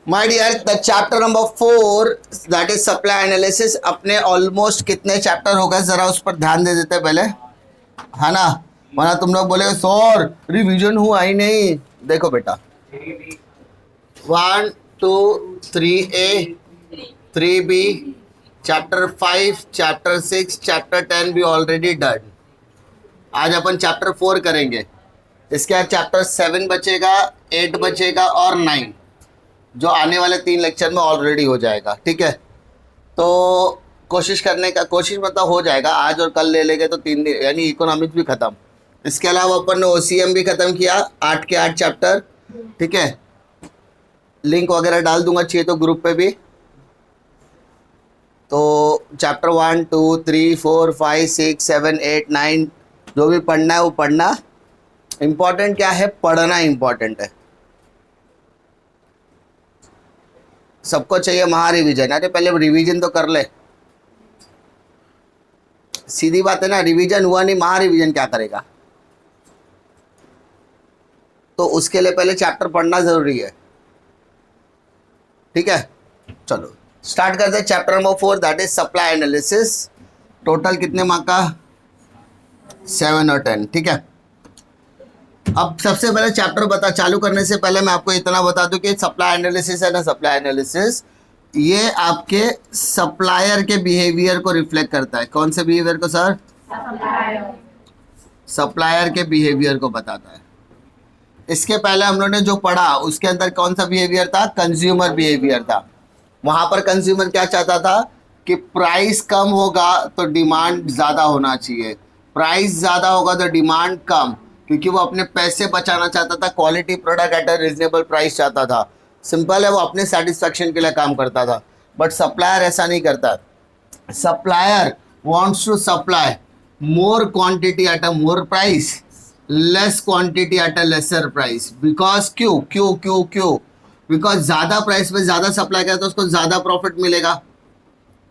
My dear the chapter number 4 that is supply analysis. अपने almost कितने chapter हो गए जरा उस पर ध्यान दे देते पहले, है ना? वरना तुम लोग बोले सर रिवीजन हुआ ही नहीं। देखो बेटा 1 2 3 ए 3 बी चैप्टर 5 चैप्टर 6 चैप्टर 10 भी ऑलरेडी डन। आज अपन चैप्टर 4 करेंगे। इसके बाद चैप्टर 7 बचेगा, 8 बचेगा और 9 जो आने वाले 3 लेक्चर में ऑलरेडी हो जाएगा। ठीक है, तो कोशिश करने का, कोशिश मतलब हो जाएगा। आज और कल ले लेंगे तो 3 दिन, यानी इकोनॉमिक्स भी खत्म। इसके अलावा अपन ने ओसीएम भी खत्म किया, 8 के 8 चैप्टर। ठीक है, लिंक वगैरह डाल दूंगा चाहिए तो ग्रुप पे भी। तो चैप्टर 1 2 3 4 5 6 7 8 9 जो भी पढ़ना है वो पढ़ना। इम्पोर्टेंट क्या है? पढ़ना इम्पोर्टेंट है। सबको चाहिए महा रिवीजन। अरे पहले रिवीजन तो कर ले, सीधी बात है ना। रिवीजन हुआ नहीं, महा रिवीजन क्या करेगा? तो उसके लिए पहले चैप्टर पढ़ना जरूरी है। ठीक है, चलो स्टार्ट करते हैं। Chapter number 4 that is supply analysis. Total कितने मार्क का? 7 और 10। ठीक है, अब सबसे पहले चैप्टर चालू करने से पहले मैं आपको इतना बता दूं कि सप्लाई एनालिसिस है ना, सप्लाई एनालिसिस ये आपके सप्लायर के बिहेवियर को रिफ्लेक्ट करता है। कौन से बिहेवियर को सर? सप्लायर के बिहेवियर को बताता है। इसके पहले हम लोगों ने जो पढ़ा उसके अंदर कौन सा बिहेवियर था? कंज्यूमर बिहेवियर था। वहां पर कंज्यूमर क्या चाहता था कि प्राइस कम होगा तो डिमांड ज़्यादा होना चाहिए, प्राइस ज़्यादा होगा तो डिमांड कम, क्योंकि वो अपने पैसे बचाना चाहता था, quality product at a reasonable price चाहता था। सिंपल है, वो अपने सेटिस्फैक्शन के लिए काम करता था। बट सप्लायर ऐसा नहीं करता। Supplier wants to supply more quantity at a more price, less quantity at a lesser price. Because क्यों क्यों क्यों क्यों? बिकॉज ज़्यादा प्राइस पे ज़्यादा सप्लाई करेगा तो उसको ज़्यादा प्रॉफिट मिलेगा।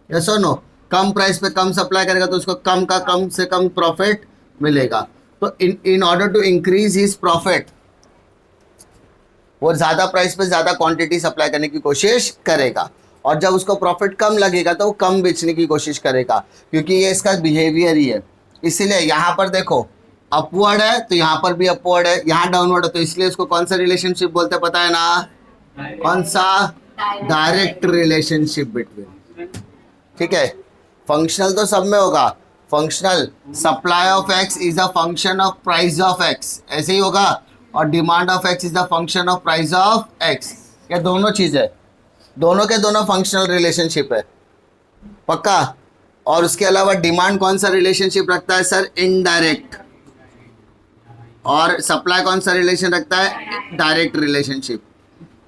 यस और नो? कम प्राइस पे कम सप्लाई करेगा तो उसको कम का कम से कम प्रॉफिट मिलेगा। तो in order to increase his profit वो ज़्यादा प्राइस पे ज़्यादा क्वांटिटी सप्लाई करने की कोशिश करेगा, और जब उसको प्रॉफिट कम लगेगा तो वो कम बेचने की कोशिश करेगा, क्योंकि ये इसका बिहेवियर ही है। इसीलिए यहाँ पर देखो अपवर्ड है तो यहाँ पर भी अपवर्ड है, यहाँ डाउनवर्ड है, तो इसलिए उसको कौन सा रिलेशनशिप बोलते हैं पता है ना? कौन सा? Direct relationship between. ठीक है, फंक्शनल तो सब में होगा। Functional supply of x is a function of price of x, ऐसे ही होगा। और demand of x is the function of price of x. ये दोनों चीज़ है, दोनों के दोनों फंक्शनल रिलेशनशिप है, पक्का। और उसके अलावा डिमांड कौन सा रिलेशनशिप रखता है सर? इनडायरेक्ट। और सप्लाई कौन सा रिलेशन रखता है? Direct relationship.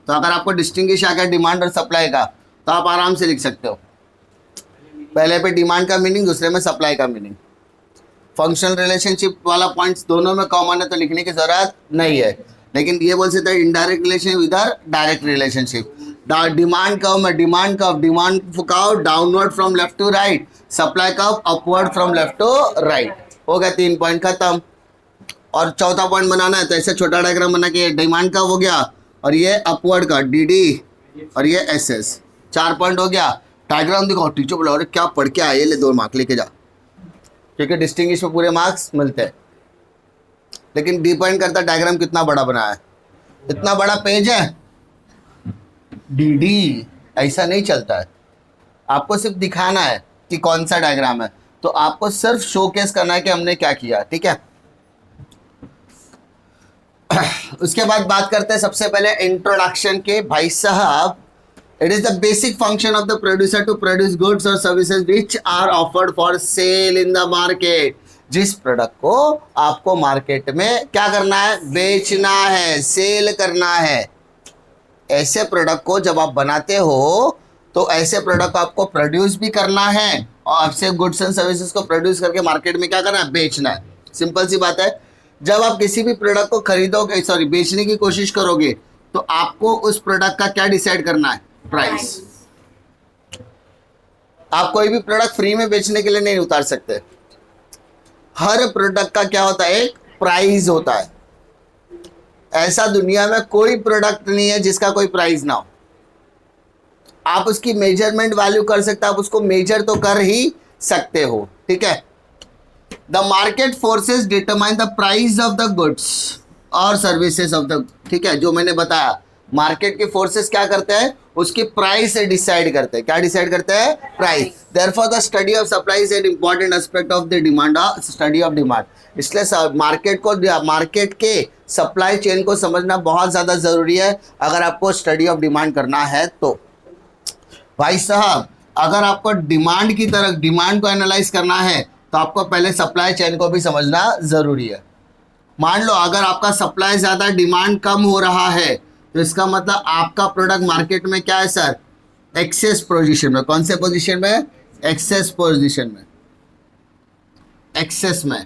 तो अगर आपको डिस्टिंग्विश आ गया डिमांड और सप्लाई का तो आप आराम से लिख सकते हो। पहले पे डिमांड का मीनिंग, दूसरे में सप्लाई का मीनिंग। फंक्शनल रिलेशनशिप वाला पॉइंट्स दोनों में कॉमन है तो लिखने की जरूरत नहीं है। लेकिन ये बोल सकते हैं इनडायरेक्ट रिलेशन इधर डायरेक्ट रिलेशनशिप। डिमांड कर्व में demand curve downward from left to right, supply curve upward from left to right. हो गया 3 पॉइंट खत्म। और चौथा पॉइंट बनाना है तो ऐसे छोटा डायग्राम बना के डिमांड कर्व हो गया और ये अपवर्ड का डी और ये एस। 4 पॉइंट हो गया। डायग्राम दिखाओ, टीचर बोला अरे क्या पढ़ के आए, ले 2 मार्क लेके जा, क्योंकि डिस्टिंग्विश में पूरे मार्क्स मिलते हैं। लेकिन डिपेंड करता है डायग्राम कितना बड़ा बनाया है। इतना बड़ा पेज है, डी ऐसा नहीं चलता है। आपको सिर्फ दिखाना है कि कौन सा डायग्राम है, तो आपको सिर्फ शोकेस करना है कि हमने क्या किया। ठीक है, उसके बाद बात करते हैं सबसे पहले इंट्रोडक्शन के। भाई साहब, it is the basic function of the producer to produce goods or services which are offered for sale in the market। जिस प्रोडक्ट को आपको मार्केट में क्या करना है? बेचना है, सेल करना है। ऐसे प्रोडक्ट को जब आप बनाते हो तो ऐसे प्रोडक्ट को आपको प्रोड्यूस भी करना है, और आपसे गुड्स एंड सर्विसेज को प्रोड्यूस करके मार्केट में क्या करना है? बेचना है। सिंपल सी बात है। जब आप किसी भी प्रोडक्ट को खरीदोगे, सॉरी बेचने की कोशिश करोगे, तो आपको उस प्रोडक्ट का क्या डिसाइड करना है? प्राइस। आप कोई भी प्रोडक्ट फ्री में बेचने के लिए नहीं उतार सकते। हर प्रोडक्ट का क्या होता है? एक प्राइस होता है। ऐसा दुनिया में कोई प्रोडक्ट नहीं है जिसका कोई प्राइस ना हो। आप उसकी मेजरमेंट वैल्यू कर सकते हो, आप उसको मेजर तो कर ही सकते हो, ठीक है। The market forces determine the price of the goods और सर्विसेज ऑफ द, ठीक है, जो मैंने बताया मार्केट के फोर्सेस क्या करते हैं, उसकी प्राइस से डिसाइड करते हैं, क्या डिसाइड करते हैं, price. Therefore the study of supply is an important aspect of the demand, study of demand. इसलिए मार्केट को, मार्केट के सप्लाई चेन को समझना बहुत ज़्यादा ज़रूरी है अगर आपको स्टडी ऑफ डिमांड करना है तो। भाई साहब, अगर आपको डिमांड की तरफ, डिमांड को एनालाइज करना है तो आपको पहले सप्लाई चेन को भी समझना ज़रूरी है। मान लो अगर आपका सप्लाई ज़्यादा, डिमांड कम हो रहा है, तो इसका मतलब आपका प्रोडक्ट मार्केट में क्या है सर, एक्सेस पोजीशन में। कौन से पोजीशन में, एक्सेस पोजीशन में, एक्सेस में।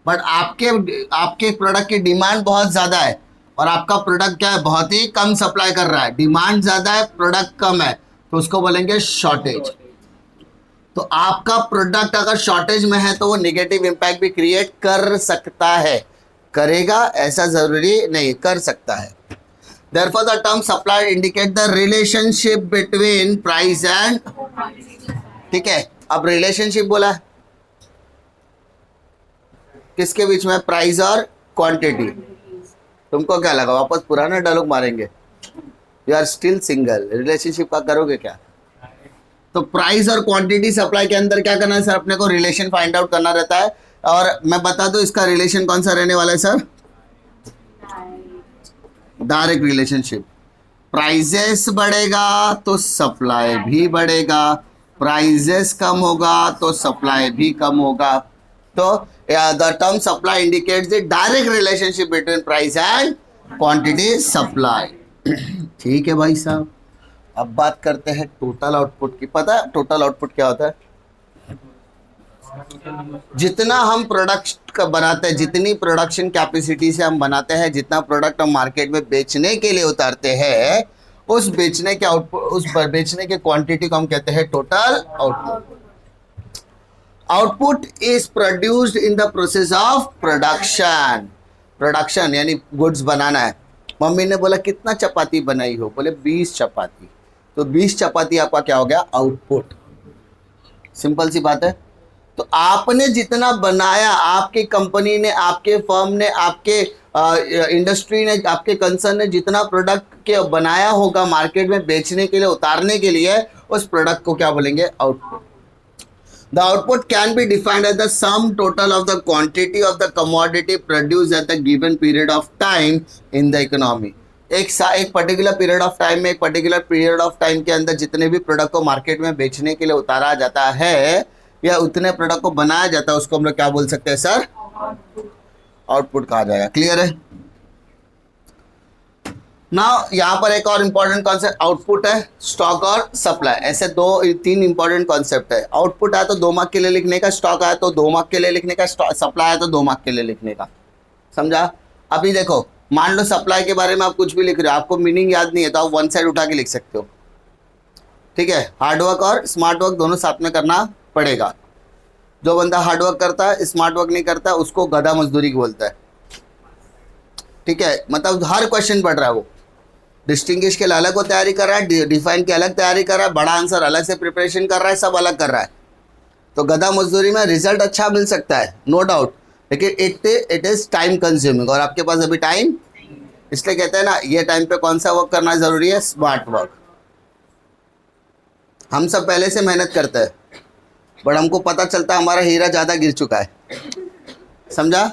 बट आपके प्रोडक्ट की डिमांड बहुत ज़्यादा है और आपका प्रोडक्ट क्या है, बहुत ही कम सप्लाई कर रहा है, डिमांड ज़्यादा है प्रोडक्ट कम है, तो उसको बोलेंगे शॉर्टेज। तो आपका प्रोडक्ट अगर शॉर्टेज में है तो वो नेगेटिव इम्पैक्ट भी क्रिएट कर सकता है, करेगा ऐसा ज़रूरी नहीं, कर सकता है। Therefore, the term supply indicate the relationship between price and, ठीक है। अब रिलेशनशिप बोला है किसके बीच में, प्राइस और क्वांटिटी। तुमको क्या लगा वापस पुराना डायलॉग मारेंगे, you are still single, relationship का करोगे क्या। तो प्राइस और क्वांटिटी सप्लाई के अंदर क्या करना है सर, अपने को रिलेशन फाइंड आउट करना रहता है। और मैं बता दूं इसका रिलेशन कौन सा रहने वाला है सर, डायरेक्ट रिलेशनशिप। प्राइजेस बढ़ेगा तो सप्लाई भी बढ़ेगा, प्राइजेस कम होगा तो सप्लाई भी कम होगा। तो the term supply indicates the direct relationship between price and quantity supply. ठीक है भाई साहब, अब बात करते हैं टोटल आउटपुट की। पता है टोटल आउटपुट क्या होता है, जितना हम प्रोडक्ट बनाते हैं, जितनी प्रोडक्शन कैपेसिटी से हम बनाते हैं, जितना प्रोडक्ट हम मार्केट में बेचने के लिए उतारते हैं, उस बेचने के आउटपुट, उस बेचने के क्वांटिटी को हम कहते हैं total output. Output is produced in the process of production. Production यानी गुड्स बनाना है। मम्मी ने बोला कितना चपाती बनाई हो, बोले 20 चपाती, तो 20 चपाती आपका क्या हो गया, आउटपुट। सिंपल सी बात है। तो आपने जितना बनाया, आपकी कंपनी ने, आपके फर्म ने, आपके इंडस्ट्री ने, आपके कंसर्न ने जितना प्रोडक्ट के बनाया होगा मार्केट में बेचने के लिए, उतारने के लिए, उस प्रोडक्ट को क्या बोलेंगे, output. The output can be defined as the sum total of the quantity of the commodity produce at the given period of time in the economy. एक पर्टिकुलर पीरियड ऑफ टाइम में, एक particular period of time के अंदर जितने भी product को market में बेचने के लिए उतारा जाता है या उतने प्रोडक्ट को बनाया जाता है, उसको हम लोग क्या बोल सकते हैं सर, आउटपुट कहा जाएगा। क्लियर है ना। यहाँ पर एक और इंपॉर्टेंट कॉन्सेप्ट आउटपुट है, स्टॉक और सप्लाई। ऐसे तीन इंपॉर्टेंट कॉन्सेप्ट है। आउटपुट आया तो 2 मार्क के लिए लिखने का, स्टॉक आया तो 2 मार्क के लिए लिखने का, सप्लाई आया तो 2 मार्क के लिए लिखने का। समझा। अभी देखो, मान लो सप्लाई के बारे में आप कुछ भी लिख रहे हो, आपको मीनिंग याद नहीं है तो आप वन साइड उठा के लिख सकते हो, ठीक है। हार्डवर्क और स्मार्ट वर्क दोनों साथ में करना पड़ेगा। जो बंदा हार्डवर्क करता है, स्मार्ट वर्क नहीं करता, उसको गधा मजदूरी बोलता है, ठीक है। मतलब हर क्वेश्चन पढ़ रहा है वो, डिस्टिंग्विश के अलग को तैयारी कर रहा है, डिफाइन के अलग तैयारी कर रहा है, बड़ा आंसर अलग से प्रिपरेशन कर रहा है, सब अलग कर रहा है। तो गधा मजदूरी में रिजल्ट अच्छा मिल सकता है, नो डाउट, लेकिन इट इज़ टाइम कंज्यूमिंग, और आपके पास अभी टाइम, इसलिए कहते हैं ना, ये टाइम पे कौन सा वर्क करना ज़रूरी है, स्मार्ट वर्क। हम सब पहले से मेहनत करते हैं, बट हमको पता चलता है हमारा हीरा ज़्यादा गिर चुका है। समझा।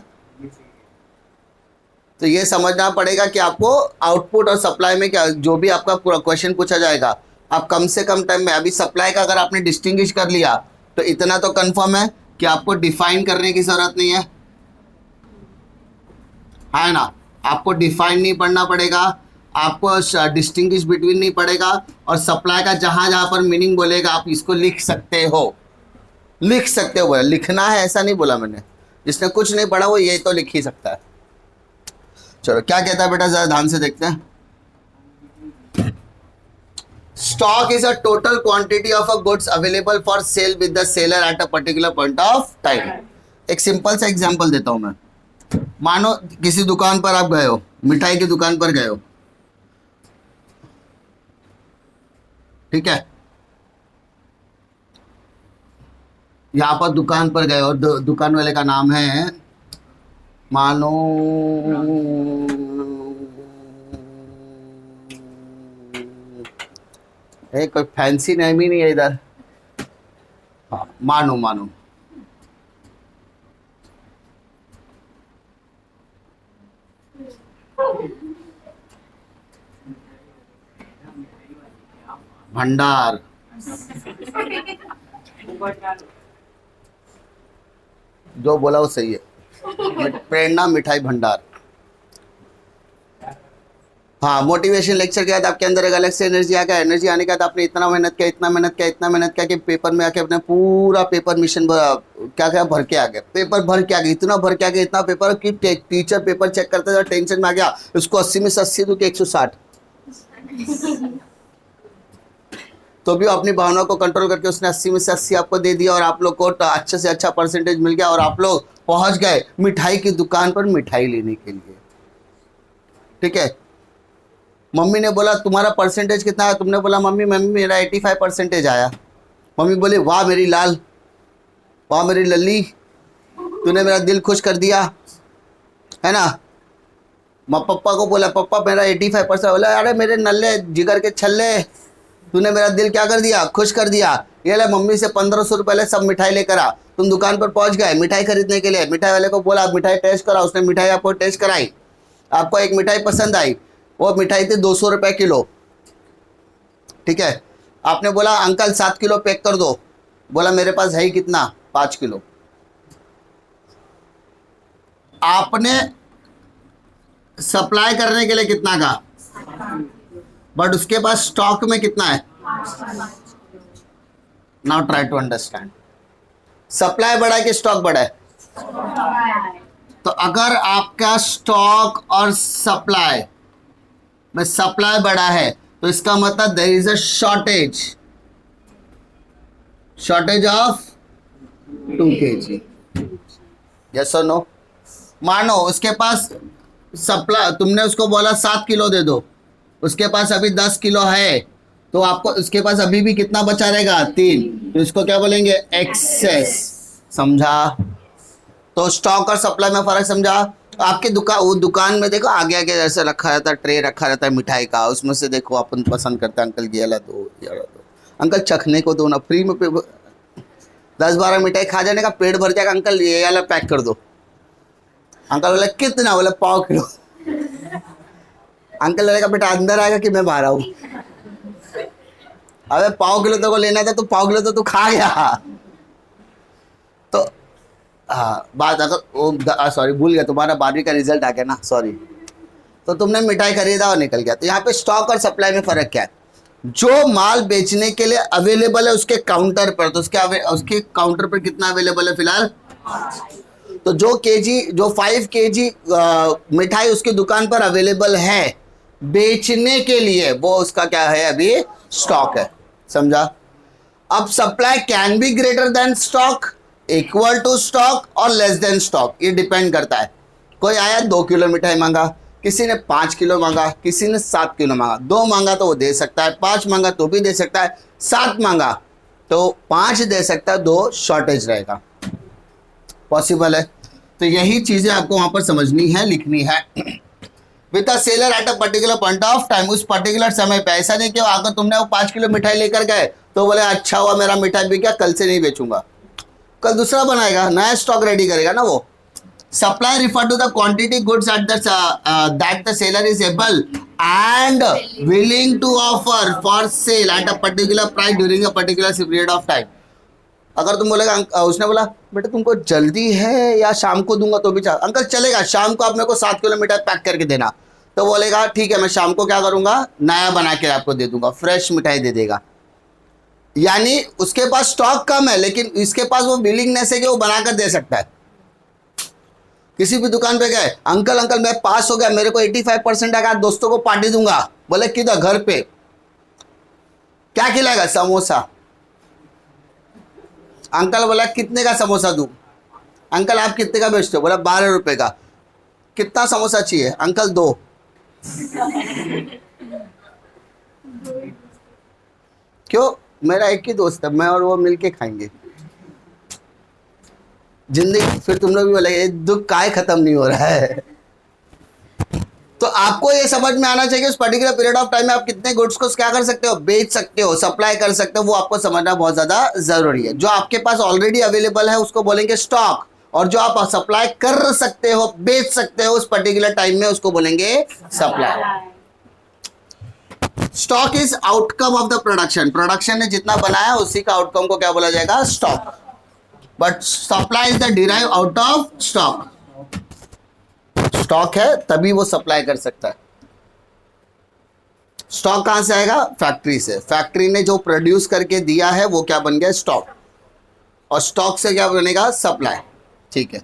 तो ये समझना पड़ेगा कि आपको आउटपुट और सप्लाई में क्या, जो भी आपका क्वेश्चन पूछा जाएगा, आप कम से कम टाइम में, अभी सप्लाई का अगर आपने डिस्टिंग्विश कर लिया तो इतना तो कंफर्म है कि आपको डिफाइन करने की ज़रूरत नहीं है ना। आपको डिफाइन नहीं पढ़ना पड़ेगा, आपको डिस्टिंग्विश बिटवीन नहीं पड़ेगा, और सप्लाई का जहाँ जहाँ पर मीनिंग बोलेगा आप इसको लिख सकते हो, लिख सकते हो। बोला लिखना है ऐसा नहीं बोला मैंने, जिसने कुछ नहीं पढ़ा वो ये तो लिख ही सकता है। चलो क्या कहता है बेटा, जरा ध्यान से देखते हैं। Stock is a total quantity of a goods available for sale with the seller eight a particular point of time. एक सिंपल सा एग्जांपल देता हूं मैं। मानो किसी दुकान पर आप गए हो, मिठाई की दुकान पर गए हो, ठीक है। यहाँ पर दुकान पर गए और दुकान वाले का नाम है मानो कोई फैंसी नेम ही नहीं है इधर। हाँ, मानो मानो। भंडार। जो बोला वो सही है। प्रेरणा मिठाई भंडार। हाँ, मोटिवेशन लेक्चर के बाद आपके अंदर एक अलग से एनर्जी आ गया। एनर्जी आने के बाद आपने इतना मेहनत किया, इतना मेहनत किया, इतना मेहनत किया कि पेपर में आके अपने पूरा पेपर मिशन क्या क्या भर के आ गया। पेपर भर के आ गया, इतना भर के आ गया, इतना पेपर कि टीचर पेपर चेक करते थे, टेंशन में आ गया। उसको 80 में से 80 दूं कि 160। तो भी अपनी भावना को कंट्रोल करके उसने 80 में से 80 आपको दे दिया और आप लोग को अच्छे से अच्छा परसेंटेज मिल गया और आप लोग पहुंच गए मिठाई की दुकान पर मिठाई लेने के लिए। ठीक है। मम्मी ने बोला तुम्हारा परसेंटेज कितना है? तुमने बोला मम्मी मम्मी मेरा 85 परसेंटेज आया। मम्मी बोले वाह मेरी लाल, वाह मेरी लल्ली, तूने मेरा दिल खुश कर दिया, है ना। पप्पा को बोला पप्पा मेरा 85%। बोला अरे मेरे नल्ले जिगर के छल्ले, तूने मेरा दिल क्या कर दिया, खुश कर दिया। ये ले मम्मी से 1500 रुपये ले, सब मिठाई लेकर आ। तुम दुकान पर पहुंच गए मिठाई खरीदने के लिए। मिठाई वाले को बोला मिठाई टेस्ट करा। उसने मिठाई आपको टेस्ट कराई। आपको एक मिठाई पसंद आई, वो मिठाई थी 200 रुपये किलो। ठीक है। आपने बोला अंकल 7 किलो पैक कर दो। बोला मेरे पास है ही कितना, 5 किलो। आपने सप्लाई करने के लिए कितना का, बट उसके पास स्टॉक में कितना है। Now try to understand. Supply बढ़ा है कि स्टॉक बढ़ा है? तो अगर आपका स्टॉक और सप्लाई में सप्लाई बढ़ा है तो इसका मतलब there is a shortage of 2 kg। Yes और नो? मानो उसके पास सप्लाई, तुमने उसको बोला 7 किलो दे दो, उसके पास अभी 10 किलो है, तो आपको उसके पास अभी भी कितना बचा रहेगा, 3। तो इसको क्या बोलेंगे, एक्सेस। समझा? तो स्टॉक और सप्लाई में फर्क समझा? आपके दुकान में देखो आगे आगे जैसे रखा रहता है, ट्रे रखा रहता है मिठाई का, उसमें से देखो अपन पसंद करते हैं अंकल ये वाला दो, ये वाला दो। अंकल चखने को दो ना, फ्री में 10-12 मिठाई खा जाने का पेट भर जाएगा। अंकल ये वाला पैक कर दो। अंकल बोले कितना? बोले 1/4 किलो। अंकल बोलेगा बेटा अंदर आएगा कि मैं बाहर आऊँ? अबे 1/4 किलो तो को लेना था, तो 1/4 किलो तो तू खा गया। तो हाँ बात, अगर सॉरी भूल गया, तुम्हारा 12वीं का रिजल्ट आ गया ना, सॉरी। तो तुमने मिठाई खरीदा और निकल गया। तो यहाँ पे स्टॉक और सप्लाई में फर्क क्या है? जो माल बेचने के लिए अवेलेबल है उसके काउंटर पर, तो उसके काउंटर पर कितना अवेलेबल है फिलहाल? तो जो 5 kg मिठाई उसकी दुकान पर अवेलेबल है बेचने के लिए, वो उसका क्या है, अभी स्टॉक है। समझा? अब supply can be greater than stock, equal to stock और लेस देन स्टॉक, ये डिपेंड करता है। कोई आया 2 किलो मिठाई मांगा, किसी ने 5 किलो मांगा, किसी ने 7 किलो मांगा। 2 मांगा तो वो दे सकता है, 5 मांगा तो भी दे सकता है, 7 मांगा तो 5 दे सकता है, 2 शॉर्टेज रहेगा। पॉसिबल है। तो यही चीजें आपको वहां पर समझनी है, लिखनी है। With a seller eight a particular point of time, उस पर्टिकुलर समय पे। ऐसा नहीं कि अगर तुमने वो 5 किलो मिठाई लेकर गए तो बोले अच्छा हुआ मेरा मिठाई बिक गया, कल से नहीं बेचूंगा, कल दूसरा बनाएगा, नया स्टॉक रेडी करेगा ना वो। Supply refer to the quantity goods at that the seller is able and willing to offer for sale at a particular price during a particular period of time. अगर तुम बोलेगा, उसने बोला बेटा तुमको जल्दी है या शाम को दूंगा, तो भी अंकल चलेगा, शाम को आप मेरे को 7 किलो मिठाई पैक करके देना। तो बोलेगा ठीक है मैं शाम को क्या करूंगा, नया बना के आपको दे दूंगा, फ्रेश मिठाई दे देगा। यानी उसके पास स्टॉक कम है लेकिन इसके पास वो विलिंगनेस है कि वो बनाकर दे सकता है। किसी भी दुकान पे गए, अंकल अंकल मैं पास हो गया, मेरे को 85% आ गया, दोस्तों को पार्टी दूंगा। बोले किधर? घर पे। क्या खिलाएगा? समोसा। अंकल बोला कितने का समोसा दूं? अंकल आप कितने का बेचते हो? बोला 12 रुपए का। कितना समोसा चाहिए? अंकल 2। क्यों? मेरा एक ही दोस्त है, मैं और वो मिलके खाएंगे जिंदगी। फिर तुम लोग भी बोलेंगे दुख काय खत्म नहीं हो रहा है। तो आपको ये समझ में आना चाहिए उस पर्टिकुलर पीरियड ऑफ टाइम में आप कितने गुड्स को क्या कर सकते हो, बेच सकते हो, सप्लाई कर सकते हो, वो आपको समझना बहुत ज्यादा जरूरी है। जो आपके पास ऑलरेडी अवेलेबल है उसको बोलेंगे स्टॉक, और जो आप सप्लाई कर सकते हो, बेच सकते हो उस पर्टिकुलर टाइम में, उसको बोलेंगे supply. Stock is outcome of the production, production ने जितना बनाया उसी का आउटकम को क्या बोला जाएगा, stock. But supply is the derive out of stock. Stock है तभी वो सप्लाई कर सकता है। स्टॉक कहां से आएगा, फैक्ट्री से। फैक्ट्री ने जो प्रोड्यूस करके दिया है वो क्या बन गया, स्टॉक, और स्टॉक से क्या बनेगा, सप्लाई। ठीक है।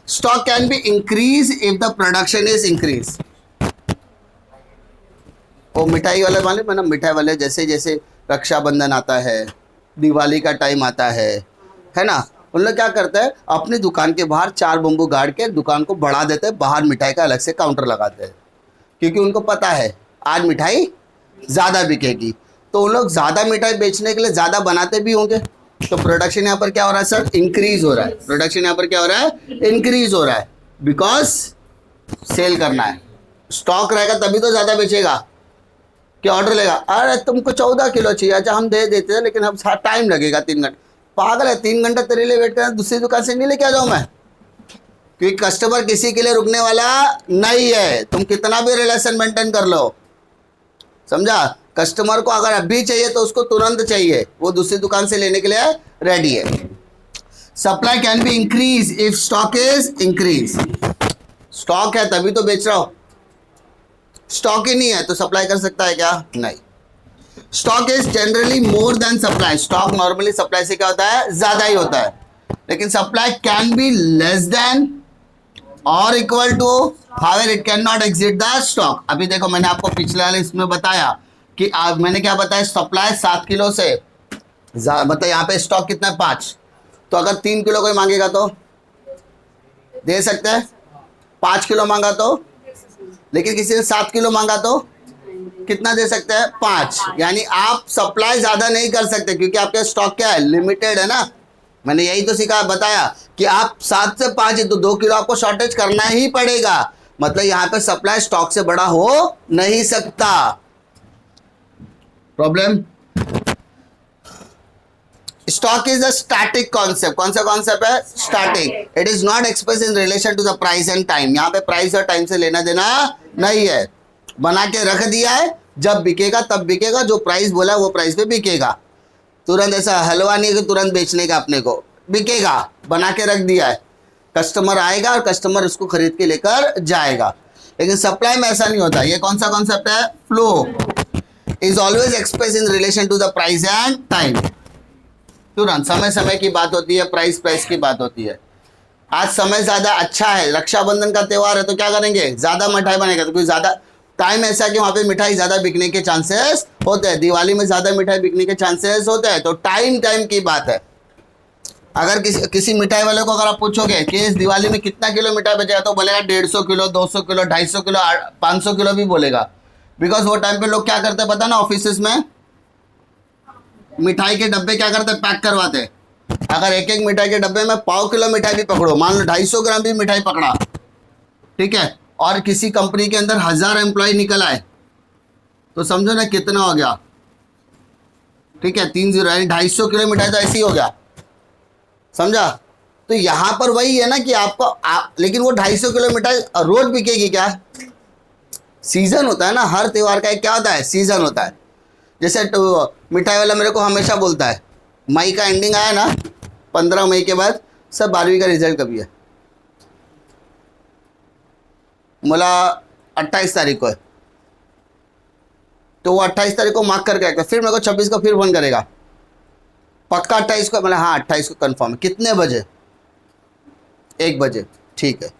Stock can be increase if the production is increase. वो मिठाई वाले मैंने मिठाई वाले जैसे जैसे रक्षाबंधन आता है, दिवाली का टाइम आता है ना, उन लोग क्या करते हैं, अपनी दुकान के बाहर 4 बम्बू गाड़ के दुकान को बढ़ा देते हैं, बाहर मिठाई का अलग से काउंटर लगाते हैं, क्योंकि उनको पता है आज मिठाई ज़्यादा बिकेगी। तो उन लोग ज़्यादा मिठाई बेचने के लिए ज़्यादा बनाते भी होंगे। तो प्रोडक्शन यहाँ पर क्या हो रहा है सर, इंक्रीज हो रहा है। प्रोडक्शन यहाँ पर क्या हो रहा है, इंक्रीज हो रहा है, बिकॉज सेल करना है। स्टॉक रहेगा तभी तो ज़्यादा बेचेगा। क्या ऑर्डर लेगा, अरे तुमको 14 किलो चाहिए, अच्छा हम दे देते हैं, लेकिन अब टाइम लगेगा 3 घंटे। पागल है, 3 घंटा तेरे लिए वेट करना, दूसरी दुकान से नहीं लेके आ जाऊँ मैं? क्योंकि कस्टमर किसी के लिए रुकने वाला नहीं है, तुम कितना भी रिलेशन मेंटेन कर लो, समझा। कस्टमर को अगर अभी चाहिए तो उसको तुरंत चाहिए, वो दूसरी दुकान से लेने के लिए रेडी है। Supply can be increase if stock is increase. Stock है तभी तो बेच रहा हो, स्टॉक ही नहीं है तो सप्लाई कर सकता है क्या, नहीं। Stock is generally more than supply. Stock normally supply से क्या होता है, ज्यादा ही होता है, लेकिन supply can be less than और equal to, however it can not exceed the stock. अभी देखो मैंने आपको पिछले वाले इसमें बताया कि मैंने क्या बताया, सप्लाई 7 किलो से, मतलब यहाँ पे स्टॉक कितना है 5, तो अगर 3 किलो कोई मांगेगा तो दे सकते हैं, 5 किलो मांगा तो, लेकिन किसी ने 7 किलो मांगा तो कितना दे सकते हैं, 5। यानी आप सप्लाई ज्यादा नहीं कर सकते क्योंकि आपके स्टॉक क्या है, लिमिटेड है ना। मैंने यही तो सिखा बताया कि आप 7 से 5 है तो 2 किलो आपको शॉर्टेज करना ही पड़ेगा, मतलब यहाँ पे सप्लाई स्टॉक से बड़ा हो नहीं सकता। Problem, stock is a static concept. कौन सा कॉन्सेप्ट है, static. It is not express in relation to the price and time. यहाँ पे प्राइस और टाइम से लेना देना नहीं है, बना के रख दिया है, जब बिकेगा तब बिकेगा, जो प्राइस बोला वो प्राइस पे बिकेगा। तुरंत ऐसा हलवा नहीं है कि तुरंत बेचने का, अपने को बिकेगा, बना के रख दिया है, कस्टमर आएगा और कस्टमर उसको खरीद के लेकर जाएगा। लेकिन सप्लाई में ऐसा नहीं होता। ये कौन सा कॉन्सेप्ट है, flow is always express in relation to the price and time. तुरंत समय समय की बात होती है, प्राइस प्राइस की बात होती है। आज समय ज्यादा अच्छा है, रक्षाबंधन का त्यौहार है तो क्या करेंगे, ज्यादा मिठाई बनेगा, तो कोई ज्यादा टाइम ऐसा कि वहाँ पे मिठाई ज़्यादा बिकने के चांसेस होते हैं। दिवाली में ज़्यादा मिठाई बिकने के चांसेस होते हैं, तो टाइम टाइम की बात है। अगर किसी मिठाई वाले को अगर आप पूछोगे कि इस दिवाली में कितना किलो मिठाई बचेगा, तो बोलेगा 150 किलो, 200 किलो, 250 किलो, 500 किलो भी बोलेगा। बिकॉज वो टाइम पे लोग क्या करते हैं पता ना, ऑफिस में मिठाई के डब्बे क्या करते हैं, पैक करवाते हैं। अगर एक एक मिठाई के डब्बे में 1/4 किलो मिठाई भी पकड़ो, मान लो 250 ग्राम भी मिठाई पकड़ा, ठीक है, और किसी कंपनी के अंदर 1000 एम्प्लॉय निकल आए, तो समझो ना कितना हो गया, ठीक है, 3 0 यानी 250 किलो मिठाई तो ऐसे ही हो गया, समझा। तो यहां पर वही है ना कि आपको लेकिन वो 250 किलो मिठाई रोज बिकेगी क्या, सीजन होता है ना, हर त्यौहार का एक क्या होता है, सीजन होता है। जैसे तो मिठाई वाला मेरे को हमेशा बोलता है, मई का एंडिंग आया ना, 15 मई के बाद सब 12वीं का रिजल्ट कभी है, बोला 28 तारीख को है, तो वो 28 तारीख को मार्क करके रखता, फिर मेरे को 26 को फिर फोन करेगा, पक्का 28 को, बोला हाँ 28 को कंफर्म है, कितने बजे, 1 बजे, ठीक है।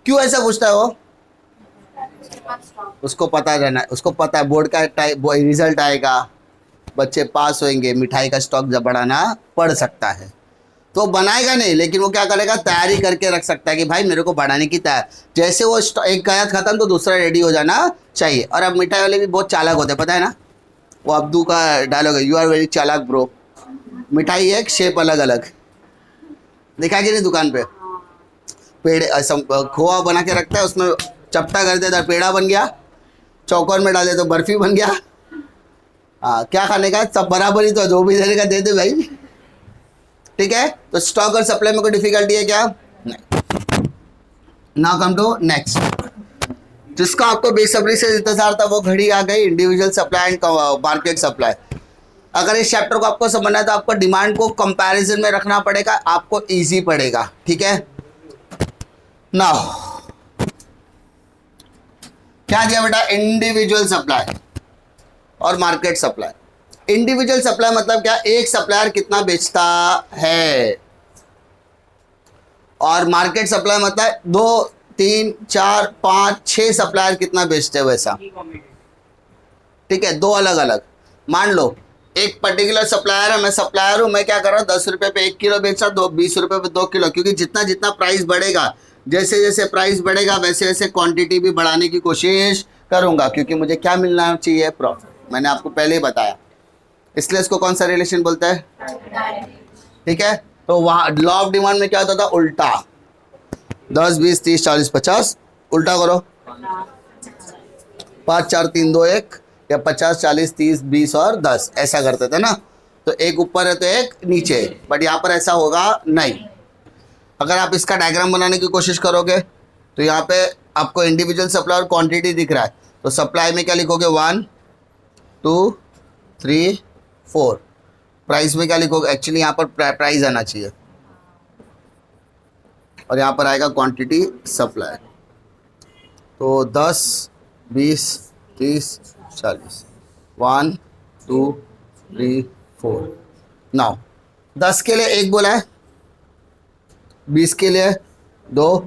क्यों ऐसा पूछता है वो, उसको पता रहना है, उसको पता है बोर्ड का रिजल्ट आएगा, बच्चे पास होंगे, मिठाई का स्टॉक जब बढ़ाना पड़ सकता है, तो बनाएगा नहीं, लेकिन वो क्या करेगा, तैयारी करके रख सकता है कि भाई मेरे को बढ़ाने की तैयार, जैसे वो एक गया खत्म तो दूसरा रेडी हो जाना चाहिए। और अब मिठाई वाले भी बहुत चालाक होते हैं, पता है ना, वो अब्दू का डायलॉग है, यू आर वेरी चालाक ब्रो। मिठाई एक, शेप अलग अलग। देखा कि नहीं दुकान पे पेड़े खोआ बना के रखता है, उसमें चपटा कर देता है, पेड़ा बन गया। चौकोर में डाले तो बर्फी बन गया। हाँ, क्या खाने का, सब बराबर ही, तो जो भी देने का दे दे भाई। ठीक है, तो स्टॉक और सप्लाई में कोई डिफिकल्टी है क्या? नहीं। नाउ कम टू नेक्स्ट, जिसका आपको बेसब्री से इंतजार था वो घड़ी आ गई, individual supply and market supply. अगर इस चैप्टर को आपको समझना है तो आपको डिमांड को कंपैरिजन में रखना पड़ेगा, आपको इजी पड़ेगा। ठीक है, नाउ क्या दिया बेटा, इंडिविजुअल सप्लाई और मार्केट सप्लाई। इंडिविजुअल सप्लाई मतलब क्या, एक सप्लायर कितना बेचता है, और मार्केट सप्लाई मतलब 2 3 4 5 6 सप्लायर कितना बेचते हैं वैसा। ठीक है, दो अलग अलग। मान लो एक पर्टिकुलर सप्लायर है, मैं सप्लायर हूं, मैं क्या कर रहा हूँ, 10 रुपए पे 1 किलो बेच रहा हूँ, 20 रुपए पे 2 किलो, क्योंकि जितना जितना प्राइस बढ़ेगा, जैसे जैसे प्राइस बढ़ेगा वैसे वैसे क्वांटिटी भी बढ़ाने की कोशिश करूंगा, क्योंकि मुझे क्या मिलना चाहिए, प्रॉफिट। मैंने आपको पहले ही बताया, इसलिए इसको कौन सा रिलेशन बोलता है? ठीक है, तो वहां लॉ ऑफ डिमांड में क्या होता था, उल्टा। 10 20 30 40 50, उल्टा करो, 5 4 3 2 1, या 50 40 30 20 और 10, ऐसा करते थे ना। तो एक ऊपर है तो एक नीचे, बट यहाँ पर ऐसा होगा नहीं। अगर आप इसका डायग्राम बनाने की कोशिश करोगे तो यहाँ पे आपको इंडिविजुअल सप्लाई और क्वांटिटी दिख रहा है, तो सप्लाई में क्या लिखोगे, 1 2 3 4। प्राइस में क्या लिखोगे, एक्चुअली यहाँ पर प्राइस आना चाहिए, और यहाँ पर आएगा क्वांटिटी सप्लाई। तो 10 20 30 40, 1 2 3 4। नाउ 10 के लिए 1 बोला है, 20 के लिए 2,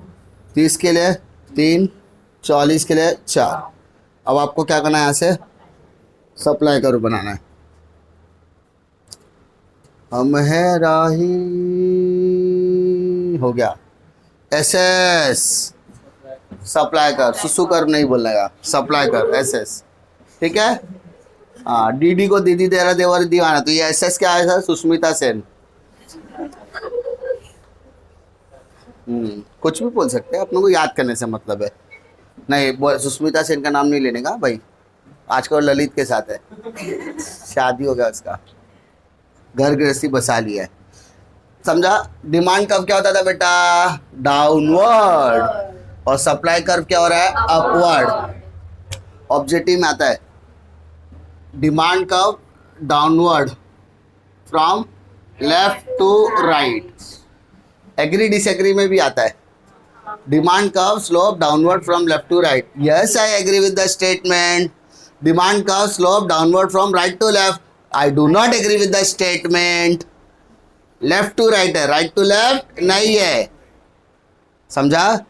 30 के लिए 3, 40 के लिए 4। अब आपको क्या करना है, यहाँ से सप्लाई कर्व बनाना है। हम है राही, हो गया। एसएस सप्लाई कर, सुसु कर नहीं बोलेगा, सप्लाई कर एसएस। ठीक है, हाँ, डीडी को दीदी तेरा देवर दीवाना, तो ये एसएस क्या है सर, सुष्मिता सेन। कुछ भी बोल सकते हैं, अपने को याद करने से मतलब है। नहीं, सुष्मिता सेन का नाम नहीं लेने का भाई, आजकल ललित के साथ है, शादी हो गया उसका, घर गृहस्थी बसा लिया है, समझा। डिमांड कर्व क्या होता था बेटा, डाउनवर्ड, और सप्लाई कर्व क्या हो रहा है, अपवर्ड। ऑब्जेक्टिव में आता है demand curve downward from left to right. Agree disagree में भी आता है, demand curve slope downward from left to right. Yes, I agree with the statement. Demand curve slope downward from right to left. I do not agree with the statement. Left to right है, right to left नहीं है, समझा,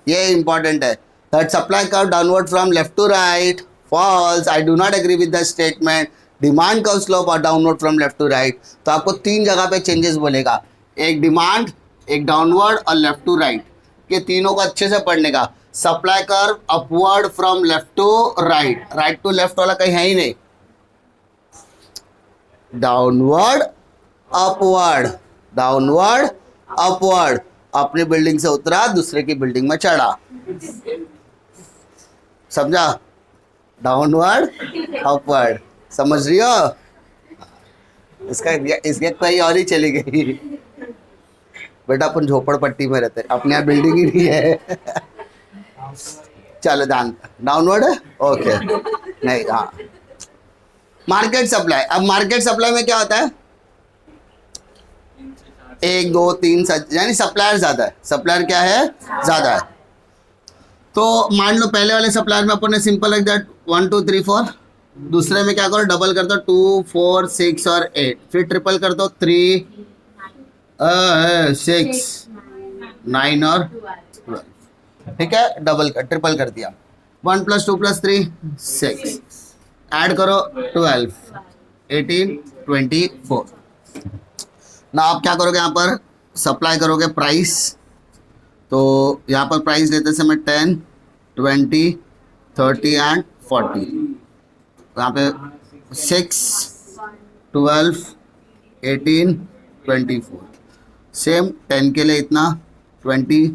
ये important है। That supply curve downward from left to right, falls. I do not agree with the statement. Demand curve slope और downward from left to right. तो आपको 3 जगह पे चेंजेस बोलेगा, एक डिमांड, एक डाउनवर्ड और लेफ्ट टू राइट, के तीनों को अच्छे से पढ़ने का। Supply curve upward from left to right, right to left वाला कहीं है ही नहीं, डाउनवर्ड अपवर्ड, डाउनवर्ड अपवर्ड। अपनी बिल्डिंग से उतरा, दूसरे की बिल्डिंग में चढ़ा, समझा, डाउनवर्ड अपवर्ड, समझ रही हो। इसके कहीं और ही चली गई बेटा, अपन झोपड़पट्टी में रहते, अपने यहाँ बिल्डिंग ही नहीं है। चलो डाउनवर्ड है, ओके, नहीं, हाँ। मार्केट सप्लाई, अब मार्केट सप्लाई में क्या होता है, 1 2 3 यानी सप्लायर ज्यादा है, सप्लायर क्या है, ज्यादा है। तो मान लो पहले वाले सप्लायर में अपन ने सिंपल रख दिया 1 2 3 4, दूसरे में क्या करो, डबल कर दो 2 4 6 और 8, फिर ट्रिपल कर दो 3 6 9 और 12। ठीक है, डबल कर, ट्रिपल कर दिया, 1 + 2 + 3 6, ऐड करो 12 18 24। ना आप क्या करोगे, यहाँ पर सप्लाई करोगे प्राइस, तो यहाँ पर प्राइस लेते समय 10 20 30 एंड 40, यहाँ पे 6, 12, 18, 24। सेम 10 के लिए इतना 20,